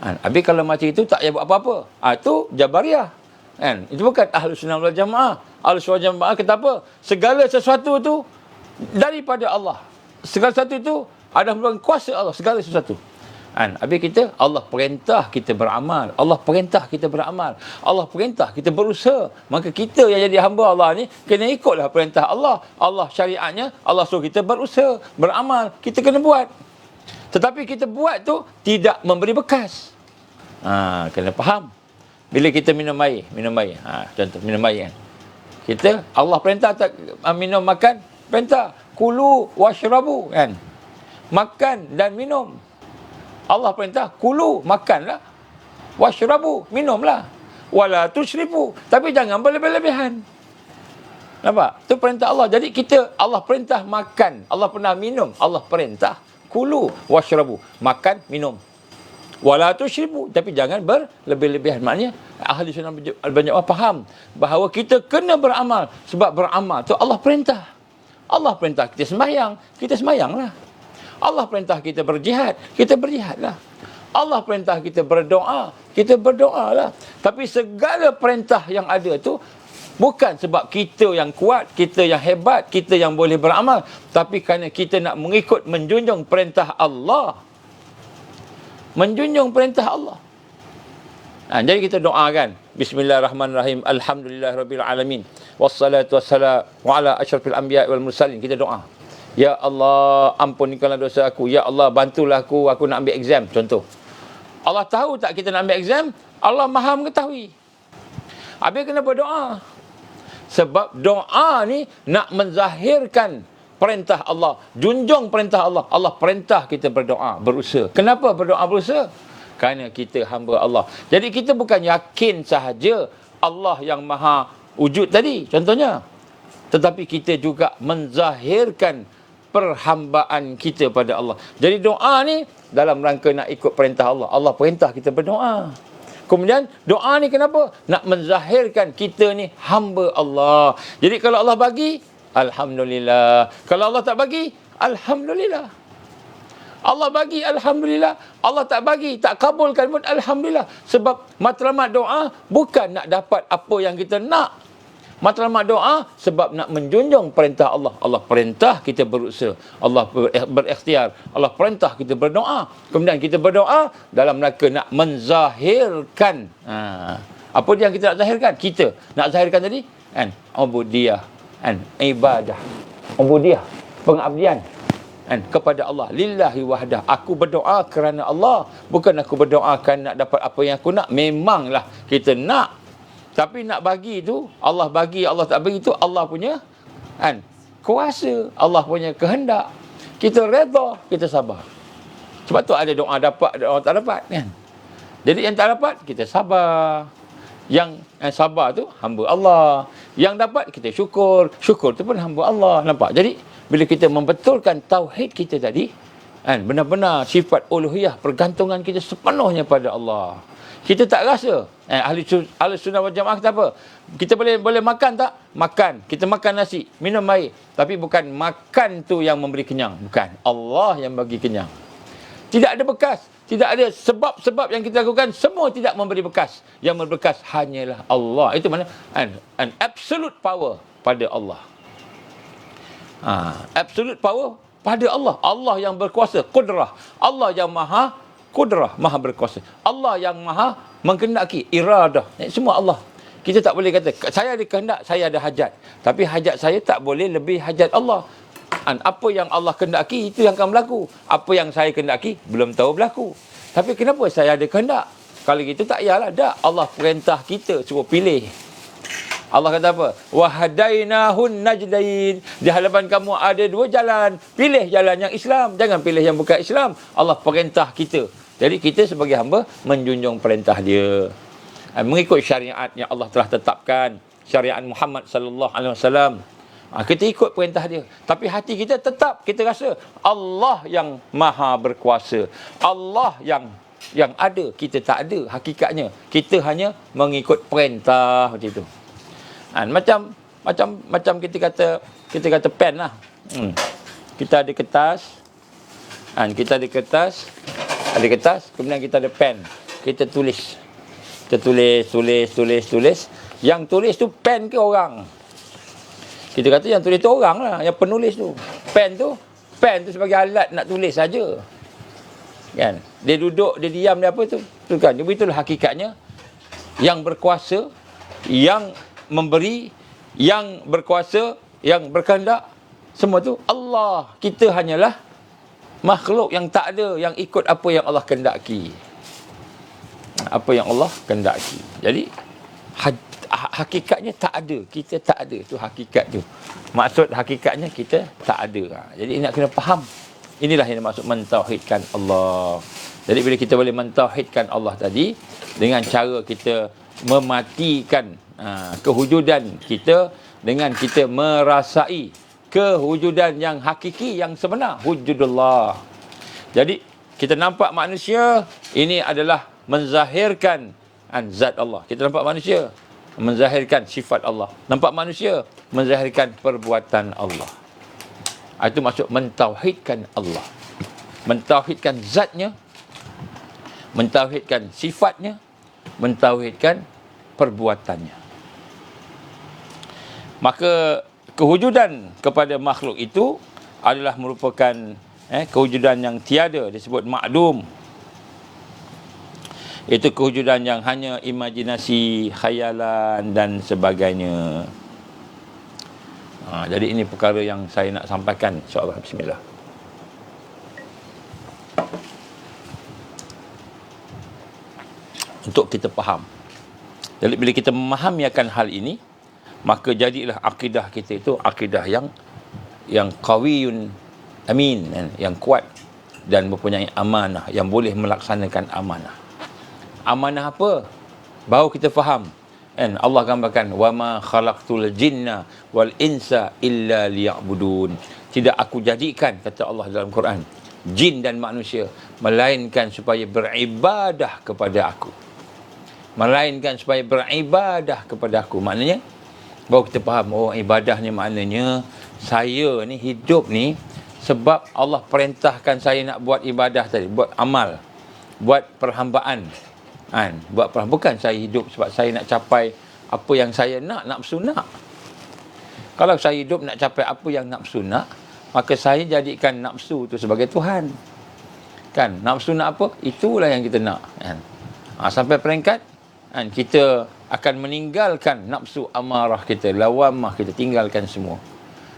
Habis kalau macam itu tak payah buat apa-apa. Itu Jabariyah. Itu bukan Ahlus Sunnah wal Jamaah. Ahlus Sunnah wal Jamaah kata apa? Segala sesuatu itu daripada Allah. Segala sesuatu itu ada merupakan kuasa Allah. Segala sesuatu. Habis kita, Allah perintah kita beramal. Allah perintah kita beramal. Allah perintah kita berusaha. Maka kita yang jadi hamba Allah ni, kena ikutlah perintah Allah. Allah syariatnya, Allah suruh kita berusaha, beramal. Kita kena buat. Tetapi kita buat tu tidak memberi bekas. Kena faham. Bila kita minum air. Contoh, minum air kan. Kita, Allah perintah tak minum, makan. Perintah. Kulu washrabu kan. Makan dan minum. Allah perintah, kulu, makanlah. Washrabu, minumlah. Wala tusyrifu, tapi jangan berlebih-lebihan. Nampak? Itu perintah Allah. Jadi kita, Allah perintah makan. Allah pernah minum. Allah perintah, kulu washrabu. Makan, minum. Wala tusyrifu, tapi jangan berlebih-lebihan. Maknanya, ahli sunnah banyak orang faham bahawa kita kena beramal. Sebab beramal tu Allah perintah. Allah perintah kita sembahyang, kita sembahyanglah. Allah perintah kita berjihad, kita berjihadlah. Allah perintah kita berdoa, kita berdoalah. Tapi segala perintah yang ada tu bukan sebab kita yang kuat, kita yang hebat, kita yang boleh beramal, tapi kerana kita nak mengikut, menjunjung perintah Allah. Menjunjung perintah Allah. Jadi kita doakan, Bismillahirrahmanirrahim, Alhamdulillahirabbil alamin, wassalatu wassalamu ala asyrafil anbiya wal mursalin. Kita doa, ya Allah, ampunikanlah dosa aku. Ya Allah, bantulah aku nak ambil exam. Contoh. Allah tahu tak kita nak ambil exam? Allah Maha mengetahui. Habis kena berdoa. Sebab doa ni nak menzahirkan perintah Allah, junjung perintah Allah. Allah perintah kita berdoa, berusaha. Kenapa berdoa berusaha? Kerana kita hamba Allah. Jadi kita bukan yakin sahaja Allah yang Maha wujud tadi, contohnya. Tetapi kita juga menzahirkan perhambaan kita pada Allah. Jadi doa ni dalam rangka nak ikut perintah Allah. Allah perintah kita berdoa. Kemudian doa ni kenapa? Nak menzahirkan kita ni hamba Allah. Jadi kalau Allah bagi, alhamdulillah. Kalau Allah tak bagi, alhamdulillah. Allah bagi, alhamdulillah. Allah tak bagi, tak kabulkan pun, alhamdulillah. Sebab matlamat doa bukan nak dapat apa yang kita nak. Matlamat doa sebab nak menjunjung perintah Allah. Allah perintah kita berusaha. Allah berikhtiar. Allah perintah kita berdoa. Kemudian kita berdoa dalam rangka nak menzahirkan. Apa yang kita nak zahirkan? Kita nak zahirkan tadi, ubudiyah, ibadah. Ubudiyah, pengabdian kepada Allah. Lillahi wahdah. Aku berdoa kerana Allah. Bukan aku berdoa kerana nak dapat apa yang aku nak. Memanglah kita nak. Tapi nak bagi itu, Allah bagi, Allah tak bagi itu, Allah punya kuasa, Allah punya kehendak. Kita redha, kita sabar. Sebab tu ada doa dapat, ada doa tak dapat kan. Jadi yang tak dapat, kita sabar. Yang sabar tu hamba Allah. Yang dapat, kita syukur. Syukur tu pun hamba Allah. Nampak? Jadi, bila kita membetulkan tauhid kita tadi, benar-benar sifat uluhiyah, pergantungan kita sepenuhnya pada Allah. Kita tak rasa Ahli sunnah wal jamaah kata apa? Kita boleh makan tak? Makan. Kita makan nasi, minum air. Tapi bukan makan tu yang memberi kenyang. Bukan. Allah yang bagi kenyang. Tidak ada bekas. Tidak ada sebab-sebab yang kita lakukan. Semua tidak memberi bekas. Yang berbekas hanyalah Allah. Itu mana? An absolute power pada Allah. Absolute power pada Allah. Allah yang berkuasa. Kudrah. Allah yang maha kudrah. Maha berkuasa. Allah yang maha menghendaki. Iradah. Semua Allah. Kita tak boleh kata, saya ada kehendak, saya ada hajat. Tapi hajat saya tak boleh lebih hajat Allah. Apa yang Allah kehendaki, itu yang akan berlaku. Apa yang saya kehendaki, belum tahu berlaku. Tapi kenapa saya ada kehendak? Kalau gitu tak payahlah. Tak. Allah perintah kita suruh pilih. Allah kata apa? Wahadainahun najdain. Di hadapan kamu ada dua jalan. Pilih jalan yang Islam. Jangan pilih yang bukan Islam. Allah perintah kita. Jadi kita sebagai hamba menjunjung perintah dia. Mengikut syariat yang Allah telah tetapkan. Syariat Muhammad sallallahu alaihi wasallam. Kita ikut perintah dia. Tapi hati kita tetap kita rasa Allah yang maha berkuasa. Allah yang ada, kita tak ada hakikatnya. Kita hanya mengikut perintah macam itu. Macam kita kata pen lah. Kita ada kertas. Kita ada kertas, kemudian kita ada pen. Kita tulis. Yang tulis tu pen ke orang? Kita kata yang tulis tu orang lah, yang penulis tu. Pen tu sebagai alat nak tulis saja. Kan? Dia duduk, dia diam, dia apa tu? Tu kan. Jadi itulah hakikatnya. Yang berkuasa, yang memberi, yang berkuasa, yang berkehendak, semua tu Allah. Kita hanyalah makhluk yang tak ada, yang ikut apa yang Allah kehendaki. Apa yang Allah kehendaki. Jadi hakikatnya tak ada. Kita tak ada. Itu hakikat tu. Maksud hakikatnya kita tak ada. Jadi nak kena faham. Inilah yang maksud mentauhidkan Allah. Jadi bila kita boleh mentauhidkan Allah tadi, dengan cara kita mematikan kewujudan kita, dengan kita merasai kewujudan yang hakiki, yang sebenar, wujudullah. Jadi kita nampak manusia, ini adalah menzahirkan zat Allah. Kita nampak manusia, menzahirkan sifat Allah. Nampak manusia, menzahirkan perbuatan Allah. Itu maksud mentauhidkan Allah. Mentauhidkan zatnya, mentauhidkan sifatnya, mentauhidkan perbuatannya. Maka kewujudan kepada makhluk itu adalah merupakan kewujudan yang tiada, disebut ma'dum. Itu kewujudan yang hanya imajinasi, khayalan dan sebagainya. Jadi ini perkara yang saya nak sampaikan, insya-Allah. Bismillah. Untuk kita faham. Jadi bila kita memahami akan hal ini, maka jadilah akidah kita itu akidah yang qawiyun amin, yang kuat dan mempunyai amanah, yang boleh melaksanakan amanah. Amanah apa? Baru kita faham. Allah gambarkan, wama khalaqtul jinna wal insa illa liya'budun. Tidak aku jadikan, kata Allah dalam Quran, jin dan manusia melainkan supaya beribadah kepada aku. Melainkan supaya beribadah kepada aku. Maknanya baru kita faham, ibadah ni maknanya saya ni hidup ni sebab Allah perintahkan saya nak buat ibadah tadi, buat amal, buat perhambaan. Bukan saya hidup sebab saya nak capai apa yang saya nak, nafsu nak. Kalau saya hidup nak capai apa yang nafsu nak, maka saya jadikan nafsu tu sebagai Tuhan. Kan? Nafsu nak apa? Itulah yang kita nak. Sampai peringkat kita akan meninggalkan nafsu amarah kita, lawamah kita, tinggalkan semua.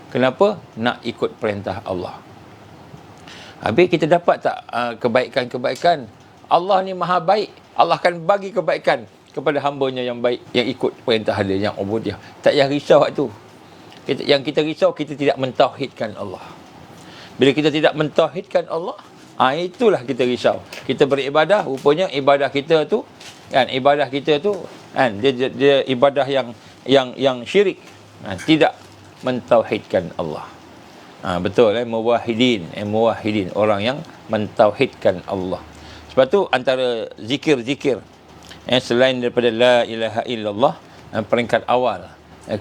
Kenapa? Nak ikut perintah Allah. Habis kita dapat tak kebaikan-kebaikan? Allah ni maha baik. Allah akan bagi kebaikan kepada hamba-Nya yang baik, yang ikut perintah dia, yang ubudiyah. Tak payah risau waktu. Yang kita risau, kita tidak mentauhidkan Allah. Bila kita tidak mentauhidkan Allah, itulah kita risau. Kita beribadah, rupanya ibadah kita tu, dia ibadah yang syirik. Tidak mentauhidkan Allah. Betul, muwahhidin, orang yang mentauhidkan Allah. Sebab tu antara zikir-zikir Selain daripada la ilaha illallah, peringkat awal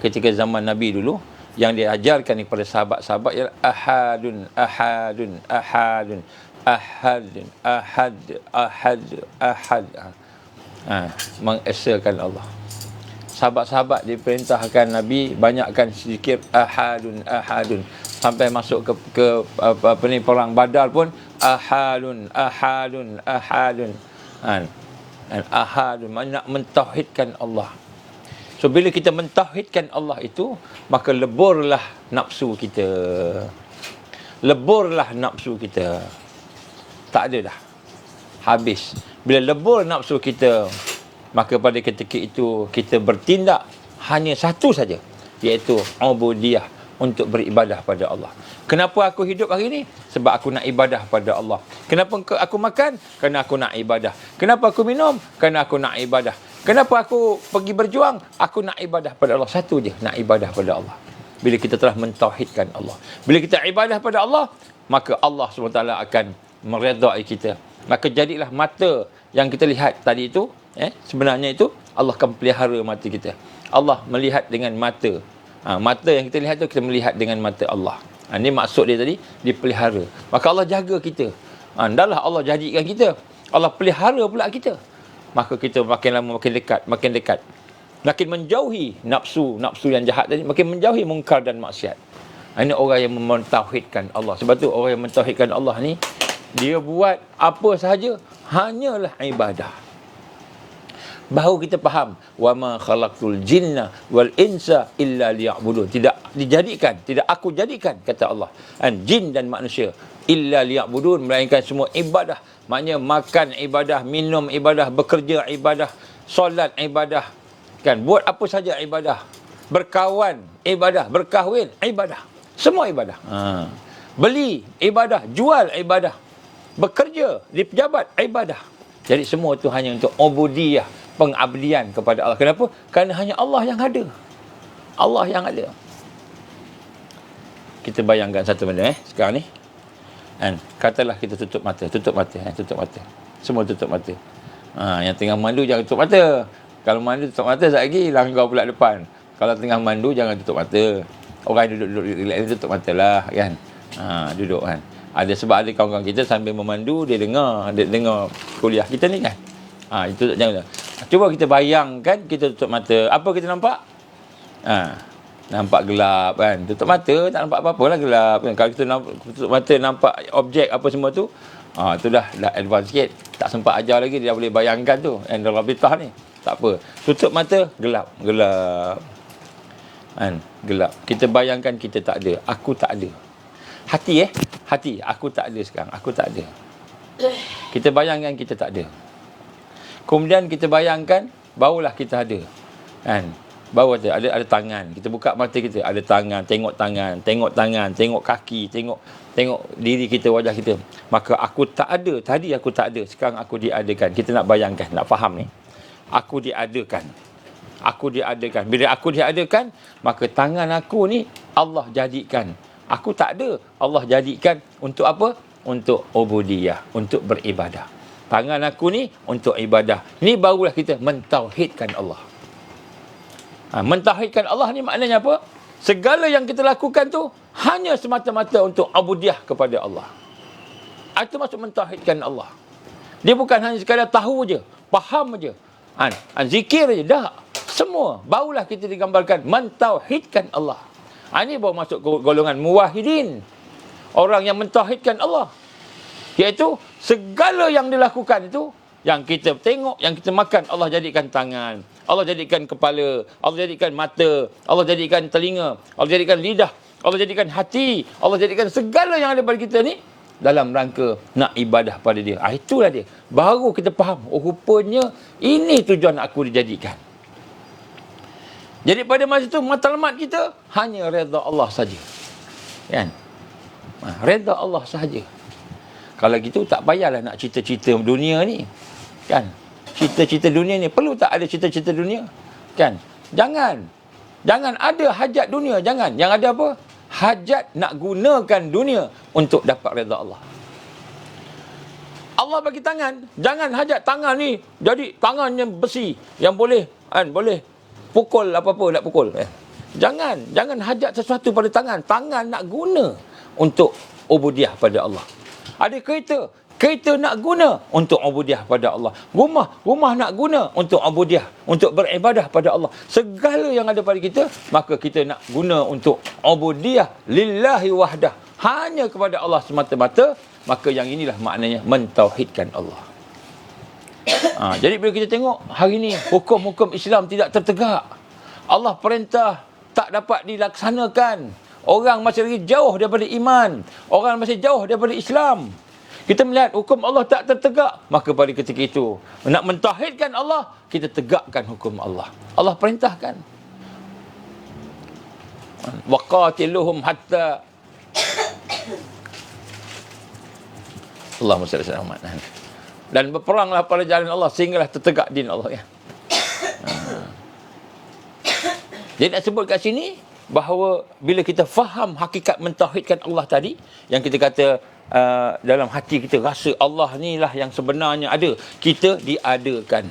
ketika zaman Nabi dulu, yang diajarkan kepada sahabat-sahabat ialah ahadun, ahadun, ahadun, ahadun, ahad, ahad, ahad. Mengesakan Allah. Sahabat-sahabat diperintahkan Nabi banyakkan zikir ahadun, ahadun, sampai masuk ke perang Badar pun ahadun, ahadun, ahadun. Ahadun maknanya nak mentauhidkan Allah. So bila kita mentauhidkan Allah itu, maka leburlah nafsu kita. Leburlah nafsu kita. Tak ada dah. Habis. Bila lebur nafsu kita, maka pada ketika itu kita bertindak hanya satu saja, iaitu ubudiyah, untuk beribadah pada Allah. Kenapa aku hidup hari ini? Sebab aku nak ibadah pada Allah. Kenapa aku makan? Kerana aku nak ibadah. Kenapa aku minum? Kerana aku nak ibadah. Kenapa aku pergi berjuang? Aku nak ibadah pada Allah. Satu je, nak ibadah pada Allah. Bila kita telah mentauhidkan Allah, bila kita ibadah pada Allah, maka Allah SWT akan meredai kita. Maka jadilah mata yang kita lihat tadi itu, sebenarnya itu Allah akan pelihara mata kita. Allah melihat dengan mata. Mata yang kita lihat tu, kita melihat dengan mata Allah. Ini maksud dia tadi, dipelihara. Maka Allah jaga kita. Dahlah Allah jadikan kita, Allah pelihara pula kita. Maka kita makin lama makin dekat, makin dekat. Makin menjauhi nafsu yang jahat tadi, makin menjauhi mungkar dan maksiat. Ini orang yang mentauhidkan Allah. Sebab tu orang yang mentauhidkan Allah ni, dia buat apa sahaja hanyalah ibadah. Baru kita faham, wa ma khalaqtul jinna wal insa illa liya'budun. Tidak dijadikan, tidak aku jadikan, kata Allah, jin dan manusia illa liya'budun, melainkan semua ibadah. Maknanya makan ibadah, minum ibadah, bekerja ibadah, solat ibadah, kan, buat apa saja ibadah, berkawan ibadah, berkahwin ibadah, semua ibadah. Beli ibadah, jual ibadah, bekerja di pejabat ibadah. Jadi semua itu hanya untuk ubudiyah, pengabdian kepada Allah. Kenapa? Kerana hanya Allah yang ada. Allah yang ada. Kita bayangkan satu benda sekarang ni. Katalah kita tutup mata. Semua tutup mata. Yang tengah mandu jangan tutup mata. Kalau mandu tutup mata, sekejap lagi langgar pula depan. Kalau tengah mandu jangan tutup mata. Orang duduk relax, tutup mata lah, kan. Duduk kan. Sebab ada kawan-kawan kita sambil memandu, dia dengar kuliah kita ni, kan. Itu jangan. Cuba kita bayangkan kita tutup mata. Apa kita nampak? Nampak gelap, kan. Tutup mata tak nampak apa-apa lah, gelap, kan. Kalau kita tutup mata nampak objek apa semua tu, tu dah advance sikit. Tak sempat ajar lagi, dia dah boleh bayangkan tu. Dalam Rabitah ni tak apa. Tutup mata, gelap. Gelap. Kita bayangkan kita tak ada. Aku tak ada. Hati, aku tak ada sekarang. Aku tak ada. Kita bayangkan kita tak ada. Kemudian kita bayangkan barulah kita ada. Kan? Baru ada tangan. Kita buka mata kita, ada tangan, tengok kaki, tengok diri kita, wajah kita. Maka aku tak ada. Tadi aku tak ada, sekarang aku diadakan. Kita nak bayangkan, nak faham ni. Aku diadakan. Bila aku diadakan, maka tangan aku ni Allah jadikan. Aku tak ada, Allah jadikan untuk apa? Untuk ubudiyah, untuk beribadah. Tangan aku ni untuk ibadah. Ini barulah kita mentauhidkan Allah. Mentauhidkan Allah ni maknanya apa? Segala yang kita lakukan tu hanya semata-mata untuk ubudiyah kepada Allah. Itu maksud mentauhidkan Allah. Dia bukan hanya sekadar tahu je, faham je, zikir je, dah. Semua barulah kita digambarkan mentauhidkan Allah. Ini baru masuk golongan muwahhidin. Orang yang mentauhidkan Allah. Iaitu segala yang dilakukan itu, yang kita tengok, yang kita makan, Allah jadikan tangan, Allah jadikan kepala, Allah jadikan mata, Allah jadikan telinga, Allah jadikan lidah, Allah jadikan hati, Allah jadikan segala yang ada pada kita ni dalam rangka nak ibadah pada dia. Itulah dia. Baru kita faham, rupanya ini tujuan aku dijadikan. Jadi pada masa itu matlamat kita hanya redha Allah saja. Kan? Redha Allah sahaja. Kalau gitu tak payahlah nak cita-cita dunia ni. Kan? Cita-cita dunia ni, perlu tak ada cita-cita dunia? Kan? Jangan ada hajat dunia, jangan. Yang ada apa? Hajat nak gunakan dunia untuk dapat redha Allah. Allah bagi tangan, jangan hajat tangan ni jadi tangan yang besi yang boleh boleh pukul apa-apa nak pukul. Jangan hajat sesuatu pada tangan. Tangan nak guna untuk ubudiah pada Allah. Ada kereta nak guna untuk ubudiah pada Allah. Rumah nak guna untuk ubudiah, untuk beribadah pada Allah. Segala yang ada pada kita, maka kita nak guna untuk ubudiah lillahi wahdah, hanya kepada Allah semata-mata. Maka yang inilah maknanya mentauhidkan Allah. Jadi bila kita tengok hari ini hukum-hukum Islam tidak tertegak, Allah perintah tak dapat dilaksanakan, orang masih lagi jauh daripada iman, orang masih jauh daripada Islam, kita melihat hukum Allah tak tertegak, maka pada ketika itu nak mentauhidkan Allah, kita tegakkan hukum Allah. Allah perintahkan, waqatiluhum hatta Allahumma salli ala Muhammad. Dan berperanglah pada jalan Allah sehinggalah tertegak din Allah, ya. Jadi nak sebut kat sini bahawa bila kita faham hakikat mentauhidkan Allah tadi, yang kita kata dalam hati kita rasa Allah ni lah yang sebenarnya ada, kita diadakan.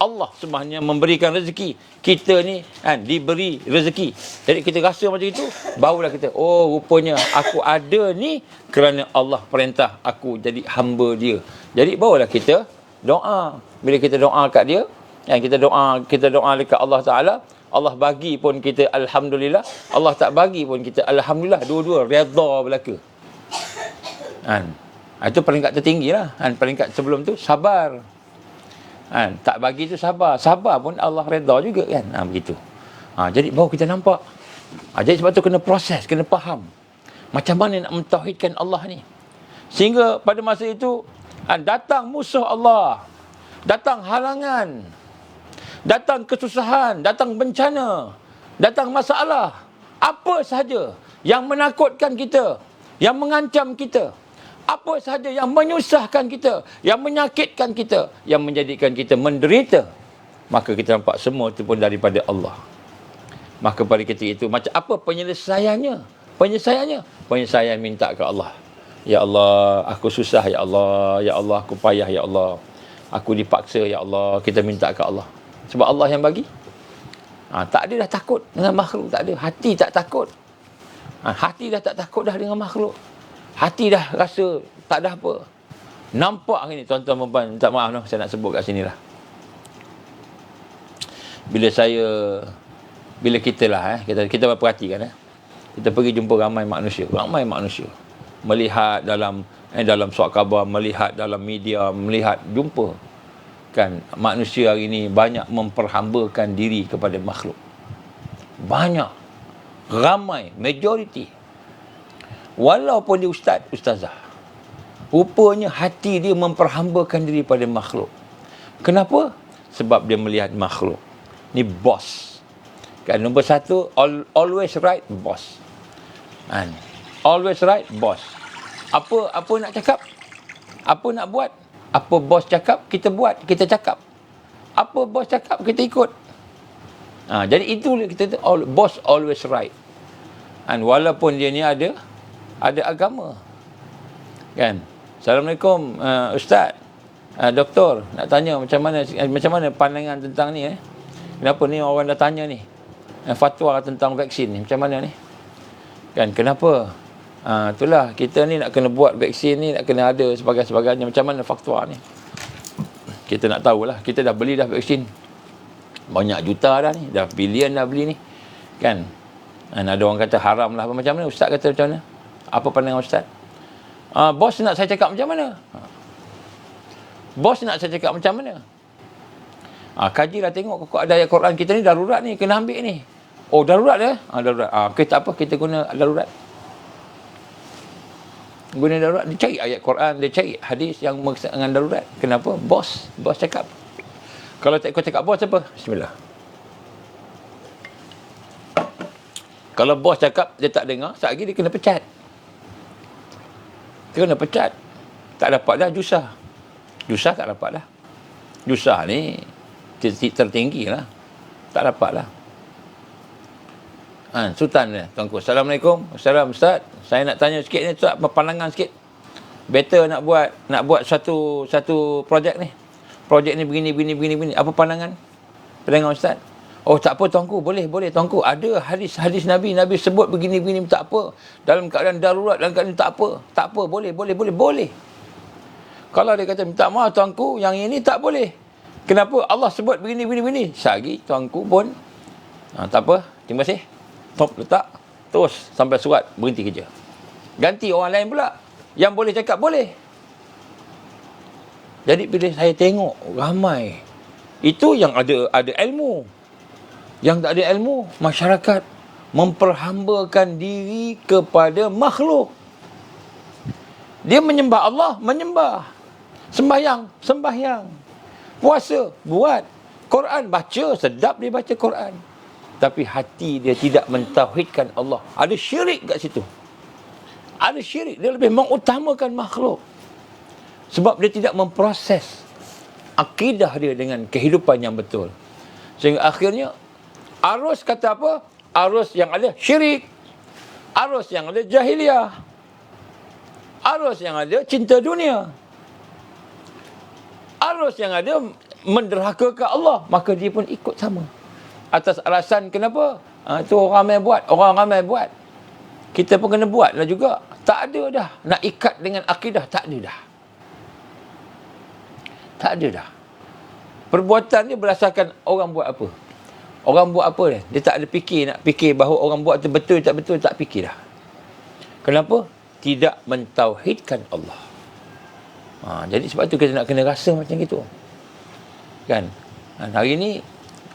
Allah sebenarnya memberikan rezeki, kita ni diberi rezeki. Jadi kita rasa macam itu, barulah kita, oh rupanya aku ada ni kerana Allah perintah aku jadi hamba dia. Jadi barulah kita doa. Bila kita doa kat dia, kita doa dekat Allah Ta'ala, Allah bagi pun kita alhamdulillah, Allah tak bagi pun kita alhamdulillah, dua-dua redha belaka. Itu peringkat tertinggi lah. Peringkat sebelum tu sabar. Tak bagi tu sabar pun Allah redha juga, kan. Begitu. Jadi baru kita nampak. Jadi sebab tu kena proses, kena faham macam mana nak mentauhidkan Allah ni, sehingga pada masa itu datang musuh Allah, datang halangan, datang kesusahan, datang bencana, datang masalah, apa sahaja yang menakutkan kita, yang mengancam kita, apa sahaja yang menyusahkan kita, yang menyakitkan kita, yang menjadikan kita menderita, maka kita nampak semua itu pun daripada Allah. Maka pada ketika itu, macam apa penyelesaiannya? Penyelesaian minta ke Allah. Ya Allah, aku susah, ya Allah. Ya Allah, aku payah, ya Allah. Aku dipaksa, ya Allah. Kita minta ke Allah. Sebab Allah yang bagi. Tak ada dah takut dengan makhluk, tak ada. Hati tak takut. Hati dah tak takut dah dengan makhluk. Hati dah rasa tak ada apa. Nampak hari ni tuan-tuan dan puan, minta maaf noh, saya nak sebut kat sini lah. Bila kita lah, kita perhatikan, kita pergi jumpa ramai manusia, melihat dalam surat khabar, melihat dalam media, jumpa kan manusia hari ini banyak memperhambakan diri kepada makhluk. Banyak, ramai, majoriti. Walaupun dia ustazah, rupanya hati dia memperhambakan diri pada makhluk. Kenapa? Sebab dia melihat makhluk ni bos. Kan, nombor satu, always right, bos. Always right, bos. Apa nak cakap? Apa nak buat? Apa bos cakap, kita buat, kita cakap. Apa bos cakap, kita ikut. Jadi itu kita bos always right. Walaupun dia ni ada agama. Kan? Assalamualaikum, Ustaz. Doktor, nak tanya macam mana pandangan tentang ni, Kenapa ni orang dah tanya ni? Fatwa tentang vaksin ni macam mana ni? Kan, kenapa? Itulah kita ni nak kena buat vaksin ni, nak kena ada sebagainya. Macam mana fatwa ni? Kita nak tahulah. Kita dah beli dah vaksin. Banyak juta dah ni. Dah bilion dah beli ni. Kan? Ada orang kata haram lah. Macam mana? Ustaz kata macam mana? Apa pandangan Ustaz? Bos nak saya cakap macam mana? Bos nak saya cakap macam mana? Kajilah, tengok kok ada ayat Quran kita ni darurat ni, kena ambil ni. Oh, darurat dah? Darurat. Okay, tak apa, kita guna darurat. Guna darurat, dia cari ayat Quran, dia cari hadis yang dengan darurat. Kenapa? Bos cakap. Kalau tak ikut cakap bos apa? Bismillah. Kalau bos cakap dia tak dengar, sekejap lagi dia kena pecat. Dia kena pecat. Tak dapat dah jusah. Jusah tak dapat dah. Jusah ni tertinggi lah. Tak dapat lah. Sultan dia, tuanku. Assalamualaikum. Assalamualaikum Ustaz. Saya nak tanya sikit ni, Ustaz, pandangan sikit. better nak buat satu projek ni. Projek ni begini. Apa pandangan Ustaz? Oh, tak apa tuanku, boleh tuanku. Ada hadis Nabi sebut begini, tak apa. Dalam keadaan darurat, dalam keadaan tak apa, boleh. Kalau dia kata, minta maaf tuanku, yang ini tak boleh. Kenapa? Allah sebut begini. Sehari tuanku pun, tak apa, terima kasih. Top, letak, terus sampai surat, berhenti kerja. Ganti orang lain pula. Yang boleh cakap, boleh. Jadi bila saya tengok ramai, itu yang ada ilmu. Yang tak ada ilmu, masyarakat memperhambakan diri kepada makhluk. Dia menyembah Allah, sembahyang. Puasa, buat. Quran, baca, sedap dia baca Quran. Tapi hati dia tidak mentauhidkan Allah. Ada syirik kat situ. Ada syirik, dia lebih mengutamakan makhluk. Sebab dia tidak memproses akidah dia dengan kehidupan yang betul. Sehingga akhirnya, arus kata apa? Arus yang ada syirik. Arus yang ada jahiliah. Arus yang ada cinta dunia. Arus yang ada menderhaka ke Allah. Maka dia pun ikut sama. Atas alasan kenapa? Itu orang ramai buat. Kita pun kena buat lah juga. Tak ada dah. Nak ikat dengan akidah, tak ada dah. Tak ada dah. Perbuatan dia berdasarkan orang buat apa. Orang buat apa dia? Dia tak ada nak fikir bahawa orang buat tu betul, tak betul, tak fikir dah. Kenapa? Tidak mentauhidkan Allah. Jadi sebab tu kita nak kena rasa macam itu. Kan? Hari ni,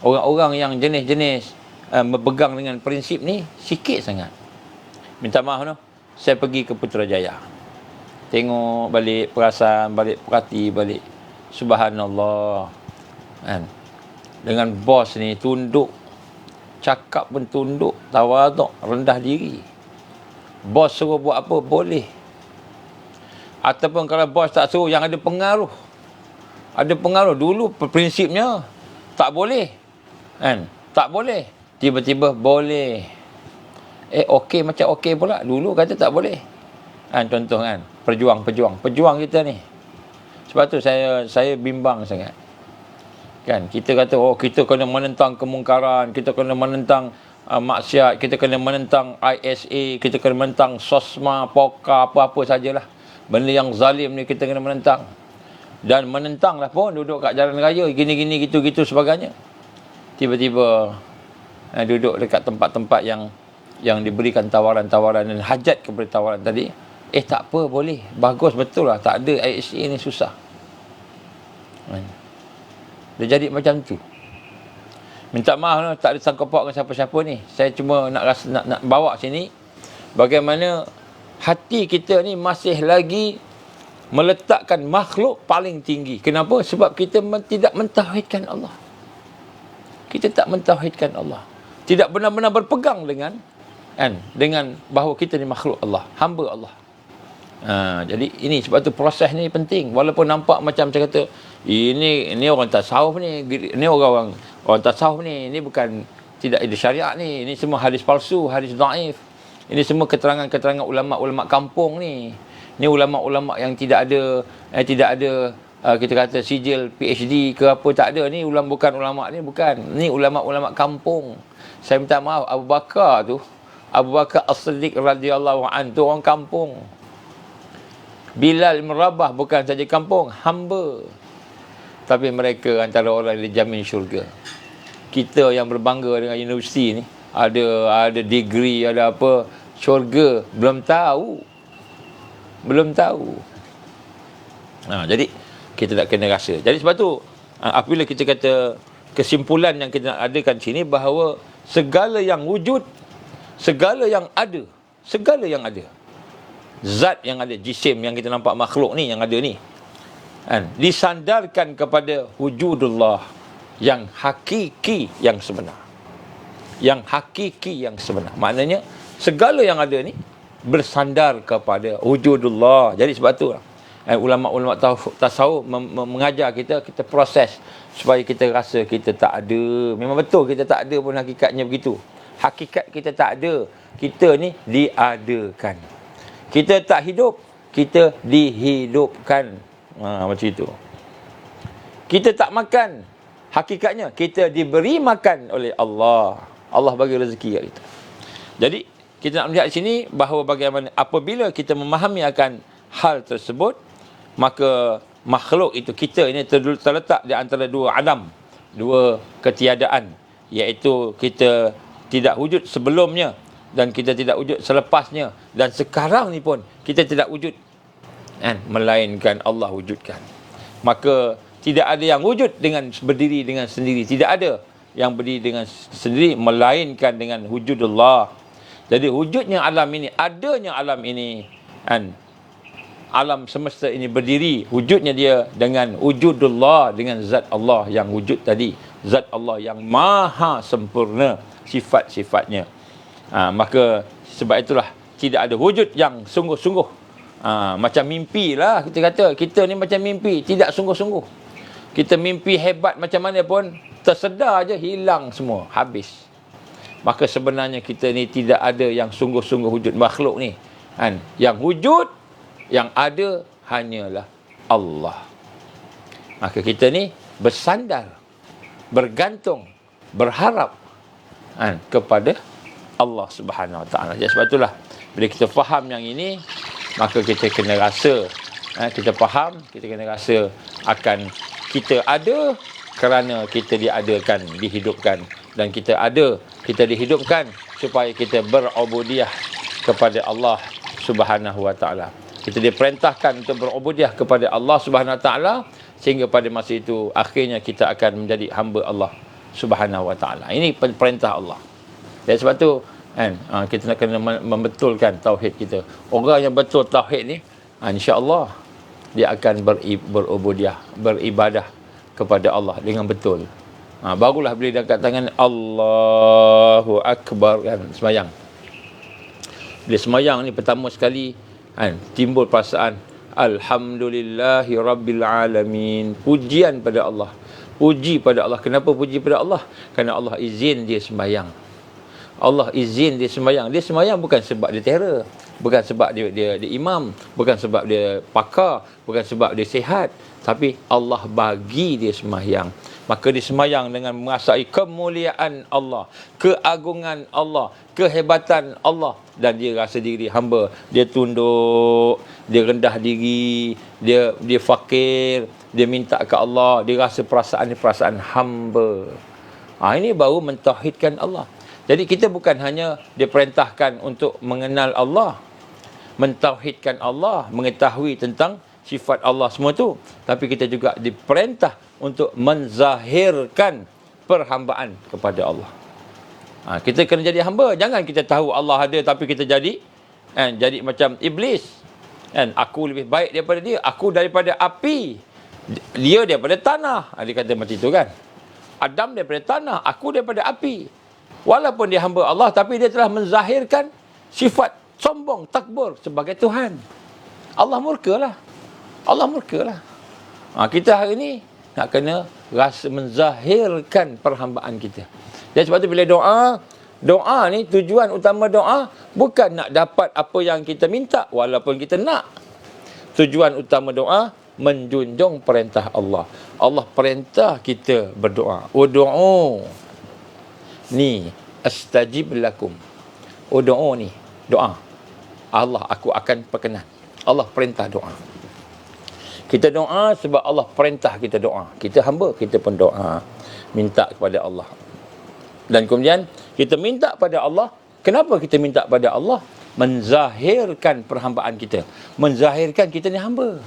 orang-orang yang jenis-jenis berpegang dengan prinsip ni, sikit sangat. Minta maaf saya pergi ke Putrajaya. Tengok balik, perasan balik, perhati balik. Subhanallah. Kan? Dengan bos ni tunduk, cakap pun tunduk, tawaduk, rendah diri. Bos suruh buat apa, boleh. Ataupun kalau bos tak suruh, yang ada pengaruh. Dulu prinsipnya tak boleh. Kan? Tak boleh. Tiba-tiba boleh. Okey macam okey pula. Dulu kata tak boleh. Kan, contoh kan, pejuang kita ni. Sebab tu saya bimbang sangat. Kan, kita kata kita kena menentang kemungkaran, kita kena menentang maksiat, kita kena menentang ISA, kita kena menentang SOSMA, POKA, apa-apa sajalah. Benda yang zalim ni kita kena menentang. Dan menentanglah pun duduk kat jalan raya gini-gini gitu-gitu sebagainya. Tiba-tiba duduk dekat tempat-tempat yang diberikan tawaran-tawaran dan hajat kepada tawaran tadi. Tak apa, boleh. Bagus, betul lah. Tak ada ISA ni susah. Dia jadi macam tu. Minta maaf tak ada sangkut paut dengan siapa-siapa ni. Saya cuma nak bawa sini bagaimana hati kita ni masih lagi meletakkan makhluk paling tinggi. Kenapa? Sebab kita tidak mentauhidkan Allah. Kita tak mentauhidkan Allah. Tidak benar-benar berpegang dengan bahawa kita ni makhluk Allah, hamba Allah. Jadi ini sebab tu proses ni penting. Walaupun nampak macam saya kata ini orang tasawuf ni, ini orang tasawuf ni, ini bukan tidak ada syariat ni, ini semua hadis palsu, hadis dhaif. Ini semua keterangan-keterangan ulama-ulama kampung ni. Ini ulama-ulama yang tidak ada kita kata sijil PhD ke apa, tak ada. Ni bukan ulama ni, bukan. Ni ulama-ulama kampung. Saya minta maaf, Abu Bakar As-Siddiq radhiyallahu anhu tu orang kampung. Bilal bin Rabah bukan saja kampung, hamba. Tapi mereka antara orang yang dijamin syurga. Kita yang berbangga dengan universiti ni, ada degree, ada apa, syurga, belum tahu. Jadi kita tak kena rasa. Jadi sebab tu apabila kita kata kesimpulan yang kita nak adakan sini bahawa segala yang wujud, segala yang ada, zat yang ada, jisim yang kita nampak, makhluk ni yang ada ni, disandarkan kepada wujudullah yang hakiki, yang sebenar. Maknanya segala yang ada ni bersandar kepada wujudullah. Jadi sebab tu ulama-ulama tasawuf mengajar kita proses supaya kita rasa kita tak ada. Memang betul kita tak ada pun, hakikatnya begitu. Hakikat kita tak ada. Kita ni diadakan. Kita tak hidup, kita dihidupkan. Macam itu. Kita tak makan, hakikatnya kita diberi makan oleh Allah. Allah bagi rezeki kat kita. Jadi kita nak melihat di sini bahawa bagaimana apabila kita memahami akan hal tersebut, maka makhluk itu, kita ini terletak di antara dua adam, dua ketiadaan, iaitu kita tidak wujud sebelumnya dan kita tidak wujud selepasnya, dan sekarang ni pun kita tidak wujud, melainkan Allah wujudkan. Maka tidak ada yang wujud dengan berdiri dengan sendiri, tidak ada yang berdiri dengan sendiri melainkan dengan wujudullah. Jadi wujudnya alam ini, adanya alam ini, alam semesta ini berdiri, wujudnya dia dengan wujudullah, dengan zat Allah yang wujud tadi, zat Allah yang maha sempurna sifat-sifatnya. Maka sebab itulah tidak ada wujud yang sungguh-sungguh. Macam mimpi lah, kita kata kita ni macam mimpi, tidak sungguh-sungguh. Kita mimpi hebat macam mana pun, tersedar je hilang semua, habis. Maka sebenarnya kita ni tidak ada yang sungguh-sungguh wujud, makhluk ni, yang wujud, yang ada hanyalah Allah. Maka kita ni bersandar, bergantung, berharap kepada Allah Subhanahu Wa Taala. Jadi sebab itulah bila kita faham yang ini, maka kita kena rasa, kita faham, kita kena rasa akan kita ada kerana kita diadakan, dihidupkan, dan kita ada, kita dihidupkan supaya kita berubudiah kepada Allah Subhanahu Wa Taala. Kita diperintahkan untuk berubudiah kepada Allah Subhanahu Wa Taala, sehingga pada masa itu akhirnya kita akan menjadi hamba Allah Subhanahu Wa Taala. Ini perintah Allah. Jadi sebab tu kita nak kena membetulkan tauhid kita. Orang yang betul tauhid ni, insya-Allah dia akan berubudiah, beribadah kepada Allah dengan betul. Barulah bila dia angkat tangan Allahu Akbar, semayang. Bila semayang ni pertama sekali timbul perasaan Alhamdulillahi Rabbil Alamin. Pujian pada Allah. Puji pada Allah. Kenapa puji pada Allah? Kerana Allah izin dia sembayang. Allah izin dia sembayang. Dia sembayang bukan sebab dia terror, bukan sebab dia imam, bukan sebab dia pakar, bukan sebab dia sihat, tapi Allah bagi dia sembayang. Maka dia sembayang dengan merasai kemuliaan Allah, keagungan Allah, kehebatan Allah, dan dia rasa diri hamba. Dia tunduk, dia rendah diri, dia fakir, dia minta ke Allah, dia rasa perasaan hamba. Ini baru mentauhidkan Allah. Jadi kita bukan hanya diperintahkan untuk mengenal Allah, mentauhidkan Allah, mengetahui tentang sifat Allah semua tu, tapi kita juga diperintah untuk menzahirkan perhambaan kepada Allah. Kita kena jadi hamba. Jangan kita tahu Allah ada tapi kita jadi macam iblis. Aku lebih baik daripada dia, aku daripada api, dia daripada tanah. Dia kata macam itu kan. Adam daripada tanah, aku daripada api. Walaupun dia hamba Allah, tapi dia telah menzahirkan sifat sombong, takbur sebagai Tuhan. Allah murkalah. Allah murkalah. Kita hari ini nak kena rasa menzahirkan perhambaan kita. Dan sebab tu bila doa ni, tujuan utama doa bukan nak dapat apa yang kita minta walaupun kita nak. Tujuan utama doa menjunjung perintah Allah. Allah perintah kita berdoa. Ud'u ni astajib lakum. Ud'u ni doa. Allah, aku akan perkenan. Allah perintah doa. Kita doa sebab Allah perintah kita doa. Kita hamba, kita pun doa, minta kepada Allah. Dan kemudian kita minta pada Allah. Kenapa kita minta pada Allah? Menzahirkan perhambaan kita. Menzahirkan kita ni hamba.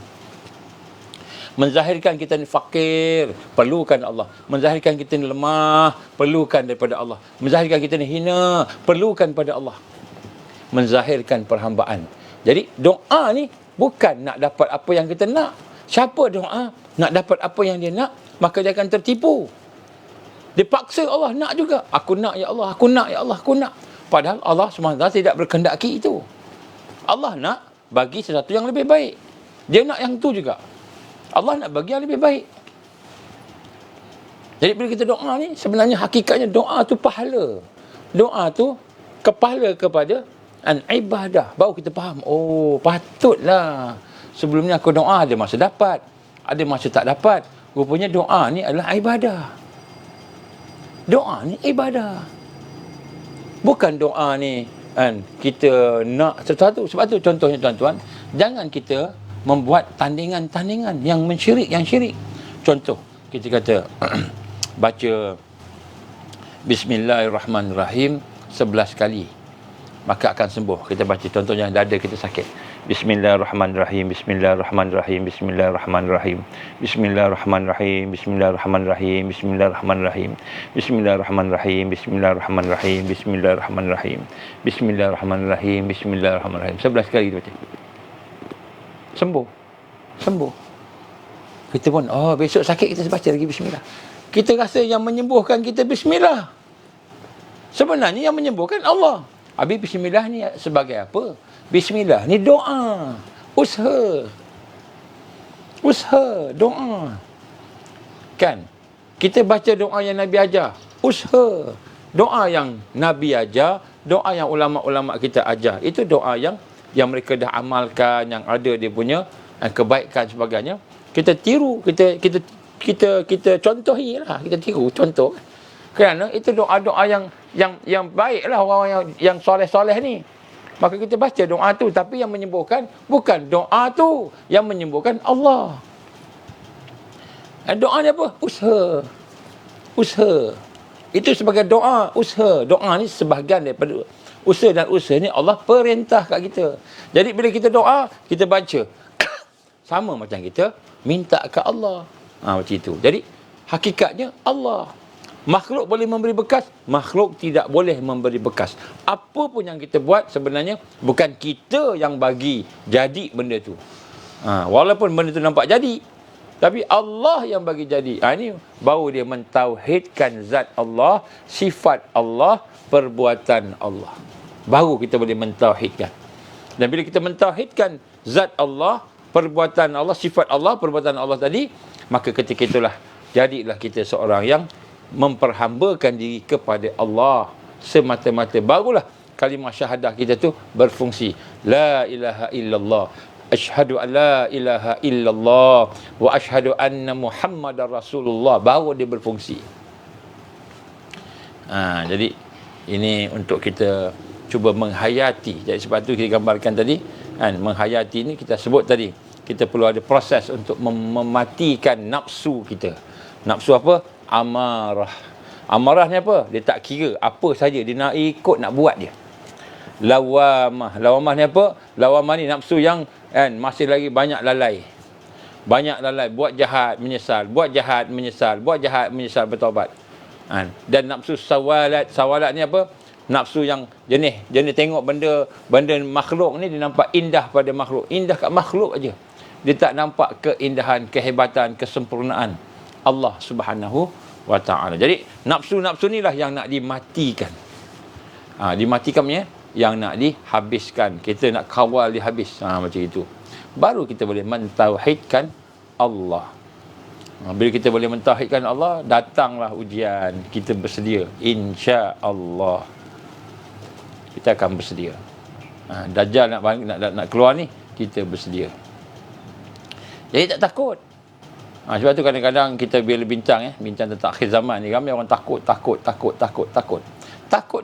Menzahirkan kita ni fakir, perlukan Allah. Menzahirkan kita ni lemah, perlukan daripada Allah. Menzahirkan kita ni hina, perlukan pada Allah. Menzahirkan perhambaan. Jadi doa ni bukan nak dapat apa yang kita nak. Siapa doa nak dapat apa yang dia nak, maka dia akan tertipu. Dia paksa Allah nak juga. Aku nak ya Allah, aku nak ya Allah, aku nak. Padahal Allah SWT tidak berkehendaki itu. Allah nak bagi sesuatu yang lebih baik. Dia nak yang tu juga. Allah nak bagi yang lebih baik. Jadi bila kita doa ni, sebenarnya hakikatnya doa tu pahala. Doa tu kepala kepada Ibadah. Baru kita faham. Oh, patutlah. Sebelum ni aku doa ada masa dapat. Ada masa tak dapat. Rupanya doa ni adalah ibadah. Doa ni ibadah. Bukan doa ni kita nak sesuatu. Sebab tu contohnya tuan-tuan, jangan kita membuat tandingan-tandingan yang syirik. Contoh, kita kata baca Bismillahirrahmanirrahim 11 kali, maka akan sembuh. Kita baca contohnya dada kita sakit. Bismillahirrahmanirrahim, Bismillahirrahmanirrahim, Bismillahirrahmanirrahim, Bismillahirrahmanirrahim, Bismillahirrahmanirrahim, Bismillahirrahmanirrahim, Bismillahirrahmanirrahim, Bismillahirrahmanirrahim, Bismillahirrahmanirrahim, Bismillahirrahmanirrahim, Bismillahirrahmanirrahim. 11 kali kita baca. Sembuh. Kita pun, besok sakit kita baca lagi Bismillah. Kita rasa yang menyembuhkan kita Bismillah. Sebenarnya yang menyembuhkan Allah. Habis Bismillah ni sebagai apa? Bismillah ni doa. Usaha, doa. Kan? Kita baca doa yang Nabi ajar. Usaha. Doa yang Nabi ajar, doa yang ulama-ulama kita ajar. Itu doa yang mereka dah amalkan, yang ada dia punya kebaikan sebagainya. Kita tiru, kita contohilah, kita tiru contoh. Kerana itu doa-doa yang baiklah orang yang soleh-soleh ni. Maka kita baca doa tu, tapi yang menyembuhkan bukan doa tu, yang menyembuhkan Allah. Doa ni apa? Usaha. Itu sebagai doa, usaha. Doa ni sebahagian daripada usaha, dan usaha ni Allah perintah kat kita. Jadi bila kita doa, kita baca sama macam kita minta ke Allah. Macam itu. Jadi hakikatnya Allah. Makhluk boleh memberi bekas, makhluk tidak boleh memberi bekas. Apa pun yang kita buat sebenarnya bukan kita yang bagi jadi benda tu. Walaupun benda tu nampak jadi, tapi Allah yang bagi jadi. Ini baru dia mentauhidkan zat Allah, sifat Allah, perbuatan Allah. Baru kita boleh mentauhidkan. Dan bila kita mentauhidkan zat Allah, perbuatan Allah, sifat Allah, perbuatan Allah tadi, maka ketika itulah jadilah kita seorang yang memperhambakan diri kepada Allah semata-mata. Barulah kalimah syahadah kita tu berfungsi. La ilaha illallah, asyhadu an la ilaha illallah, wa asyhadu anna Muhammadar Rasulullah. Baru dia berfungsi. Jadi ini untuk kita cuba menghayati. Jadi sebab tu kita gambarkan tadi, menghayati ni kita sebut tadi, kita perlu ada proses untuk mematikan nafsu kita. Nafsu apa? Amarah. Amarah ni apa? Dia tak kira apa saja, dia nak ikut, nak buat dia. Lawamah. Lawamah ni apa? Lawamah ni nafsu yang masih lagi banyak lalai. Buat jahat, menyesal. Buat jahat, menyesal, bertaubat. Dan nafsu sawalat. Sawalat ni apa? Nafsu yang jenis tengok benda makhluk ni, dia nampak indah pada makhluk. Indah kat makhluk aja. Dia tak nampak keindahan, kehebatan, kesempurnaan Allah Subhanahu wa ta'ala. Jadi nafsu-nafsu inilah yang nak dimatikan. Dimatikan punya yang nak dihabiskan. Kita nak kawal dia habis. Macam itu. Baru kita boleh mentauhidkan Allah. Bila kita boleh mentauhidkan Allah, datanglah ujian. Kita bersedia. Insya-Allah. Kita akan bersedia. Dajjal nak keluar ni, kita bersedia. Jadi tak takut. Sebab tu kadang-kadang kita bila bincang tentang akhir zaman ni, ramai orang takut. Takut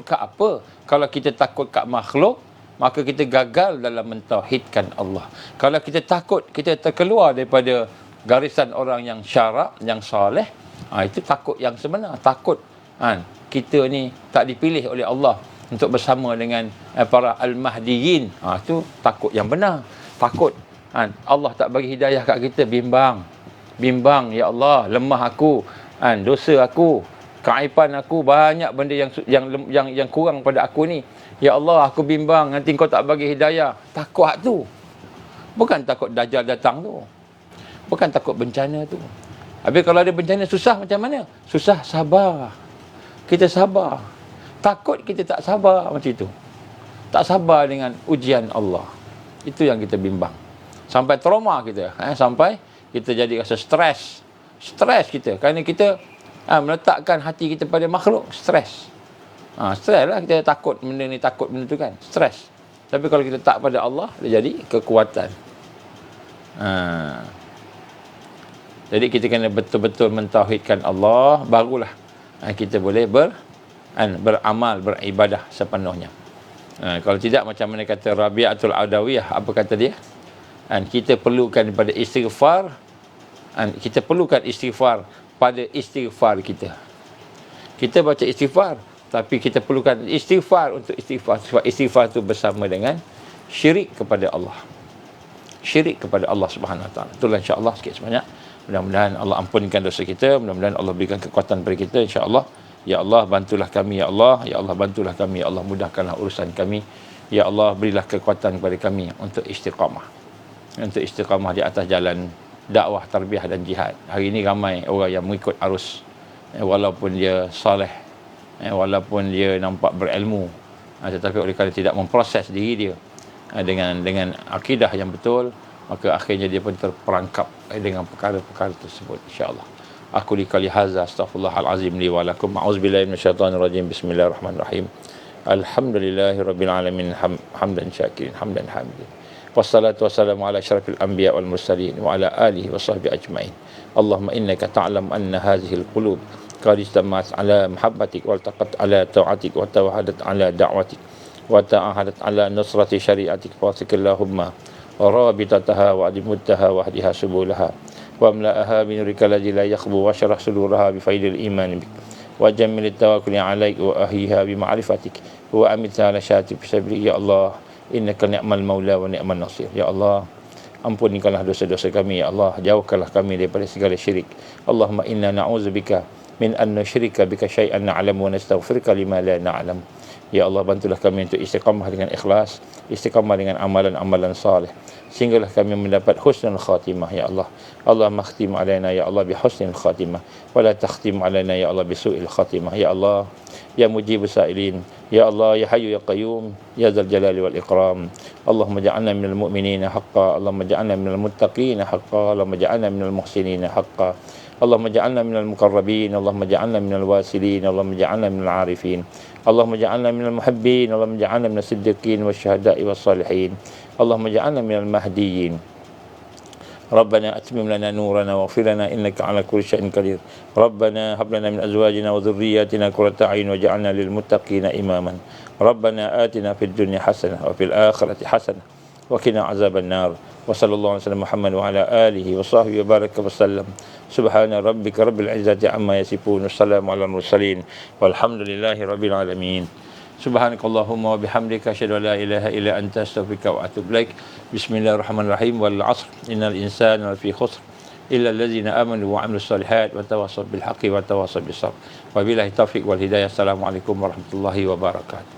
ke apa? Kalau kita takut kat makhluk, maka kita gagal dalam mentauhidkan Allah. Kalau kita takut, kita terkeluar daripada garisan orang yang syarak, yang soleh, itu takut yang sebenar. Takut kita ni tak dipilih oleh Allah untuk bersama dengan para al-mahdiyin. Itu takut yang benar. Takut Allah tak bagi hidayah kat kita, bimbang, ya Allah, lemah aku, dosa aku, keaiban aku, banyak benda yang kurang pada aku ni. Ya Allah, aku bimbang, nanti kau tak bagi hidayah. Takut tu. Bukan takut Dajjal datang tu. Bukan takut bencana tu. Habis kalau ada bencana susah macam mana? Susah, sabar. Kita sabar. Takut kita tak sabar macam itu. Tak sabar dengan ujian Allah. Itu yang kita bimbang. Sampai trauma kita. Sampai kita jadi rasa stres kita, kerana kita meletakkan hati kita pada makhluk. Stres lah, kita takut benda ni, takut benda tu kan, stres. Tapi kalau kita tak pada Allah, dia jadi kekuatan. Jadi kita kena betul-betul mentauhidkan Allah, barulah kita boleh beramal, beribadah sepenuhnya. Kalau tidak, macam mana kata Rabi'atul Adawiyah, apa kata dia? Kita perlukan pada istighfar, kita perlukan istighfar pada istighfar kita. Kita baca istighfar, tapi kita perlukan istighfar untuk istighfar. Sebab istighfar itu bersama dengan syirik kepada Allah. Syirik kepada Allah Subhanahu Wa Taala. Itulah insya-Allah sikit sebanyak. Mudah-mudahan Allah ampunkan dosa kita, mudah-mudahan Allah berikan kekuatan kepada kita insya-Allah. Ya Allah, bantulah kami ya Allah. Ya Allah, bantulah kami ya Allah, mudahkanlah urusan kami. Ya Allah, berilah kekuatan kepada kami untuk istiqamah. Untuk istiqamah di atas jalan dakwah, tarbiyah dan jihad. Hari ini ramai orang yang mengikut arus, walaupun dia soleh, walaupun dia nampak berilmu, tetapi oleh kerana tidak memproses diri dia dengan akidah yang betul, maka akhirnya dia pun terperangkap dengan perkara-perkara tersebut insya-Allah. Aku liqali hadza astaghfirullahalazim li wa lakum. A'udzubillahi minasyaitonir rajim. Bismillahirrahmanirrahim. Alhamdulillahirabbil alamin hamdan syakirin hamdan hamidin. Wassalatu wassalamu ala asyrafil anbiya wal mursalin wa ala alihi washabbihi ajmain. Allahumma innaka ta'lam anna hadhihi al-qulub qad istama'at ala muhabbatik wal taqat ala ta'atik wa tawahadat ala da'watik wa ta'ahadat ala nusrati syari'atik wa tikallahumma rabitataha wa adimuttaha wa hadiha subulaha wa amla'aha bi nurika alladhi la yakhbu wa syrah suduraha bi faidil iman bik wa jammil tawakkuli alaik wa ahyiha bi ma'rifatik wa amitha ala syati fi sabri. Ya Allah, innaka ni'mal maula wa ni'man nasir. Ya Allah, ampunikanlah dosa-dosa kami ya Allah, jauhkanlah kami daripada segala syirik. Allahumma inna na'udzubika min an nusyrika bika syai'an na'lamu wa nastaghfiruka lima la na'lam. Ya Allah, bantulah kami untuk istiqamah dengan ikhlas, istiqamah dengan amalan-amalan salih, sehinggalah kami mendapat husnul khatimah ya Allah. Allahumma khtim alaina ya Allah bi husnil khatimah wa la takhtim alaina ya Allah bi su'il khatimah. Ya Allah, ya mujib sa'ilin, ya Allah, ya hayyu ya qayyum, ya dzal jalali wal ikram. Allahumma ja'alna minal mu'minina haqqan, Allahumma ja'alna minal muttaqina haqqan, Allahumma ja'alna minal muhsinina haqqan, Allahumma ja'alna minal muqarrabin, Allahumma ja'alna minal wasilin, Allahumma ja'alna minal arifin, Allahumma ja'alna minal muhibbin, Allahumma ja'alna minal siddiqin wasyuhada'i wassalihin, Allahumma ja'alna minal mahdiyin. Rabbana atmim lana nurana waghfir lana innaka ala kulli syai'in qadir. Rabbana hab lana min azwajina wa dhurriyyatina qurrata a'yun waj'alna lil muttaqina imaman. Rabbana atina fid dunya hasanah wa fil akhirati hasanah wa qina azaban nar. Wa sallallahu alaihi wasallam Muhammad wa ala alihi wa sahbihi wa baraka wa sallam. Subhana rabbika rabbil izzati amma yasifun. Wassalamu ala mursalin walhamdulillahi rabbil alamin. Subhanakallahumma wa bihamdika asyhadu an la ilaha illa anta astaghfiruka wa atubu ilaik. Bismillahirrahmanirrahim. Wal 'ashr innal insana lafi khusr illa allazina amanu wa 'amilus solihat wa tawassaw bil haqqi wa tawassaw bis sabr. Wabillahi taufiq wal hidayah. Assalamualaikum warahmatullahi wabarakatuh.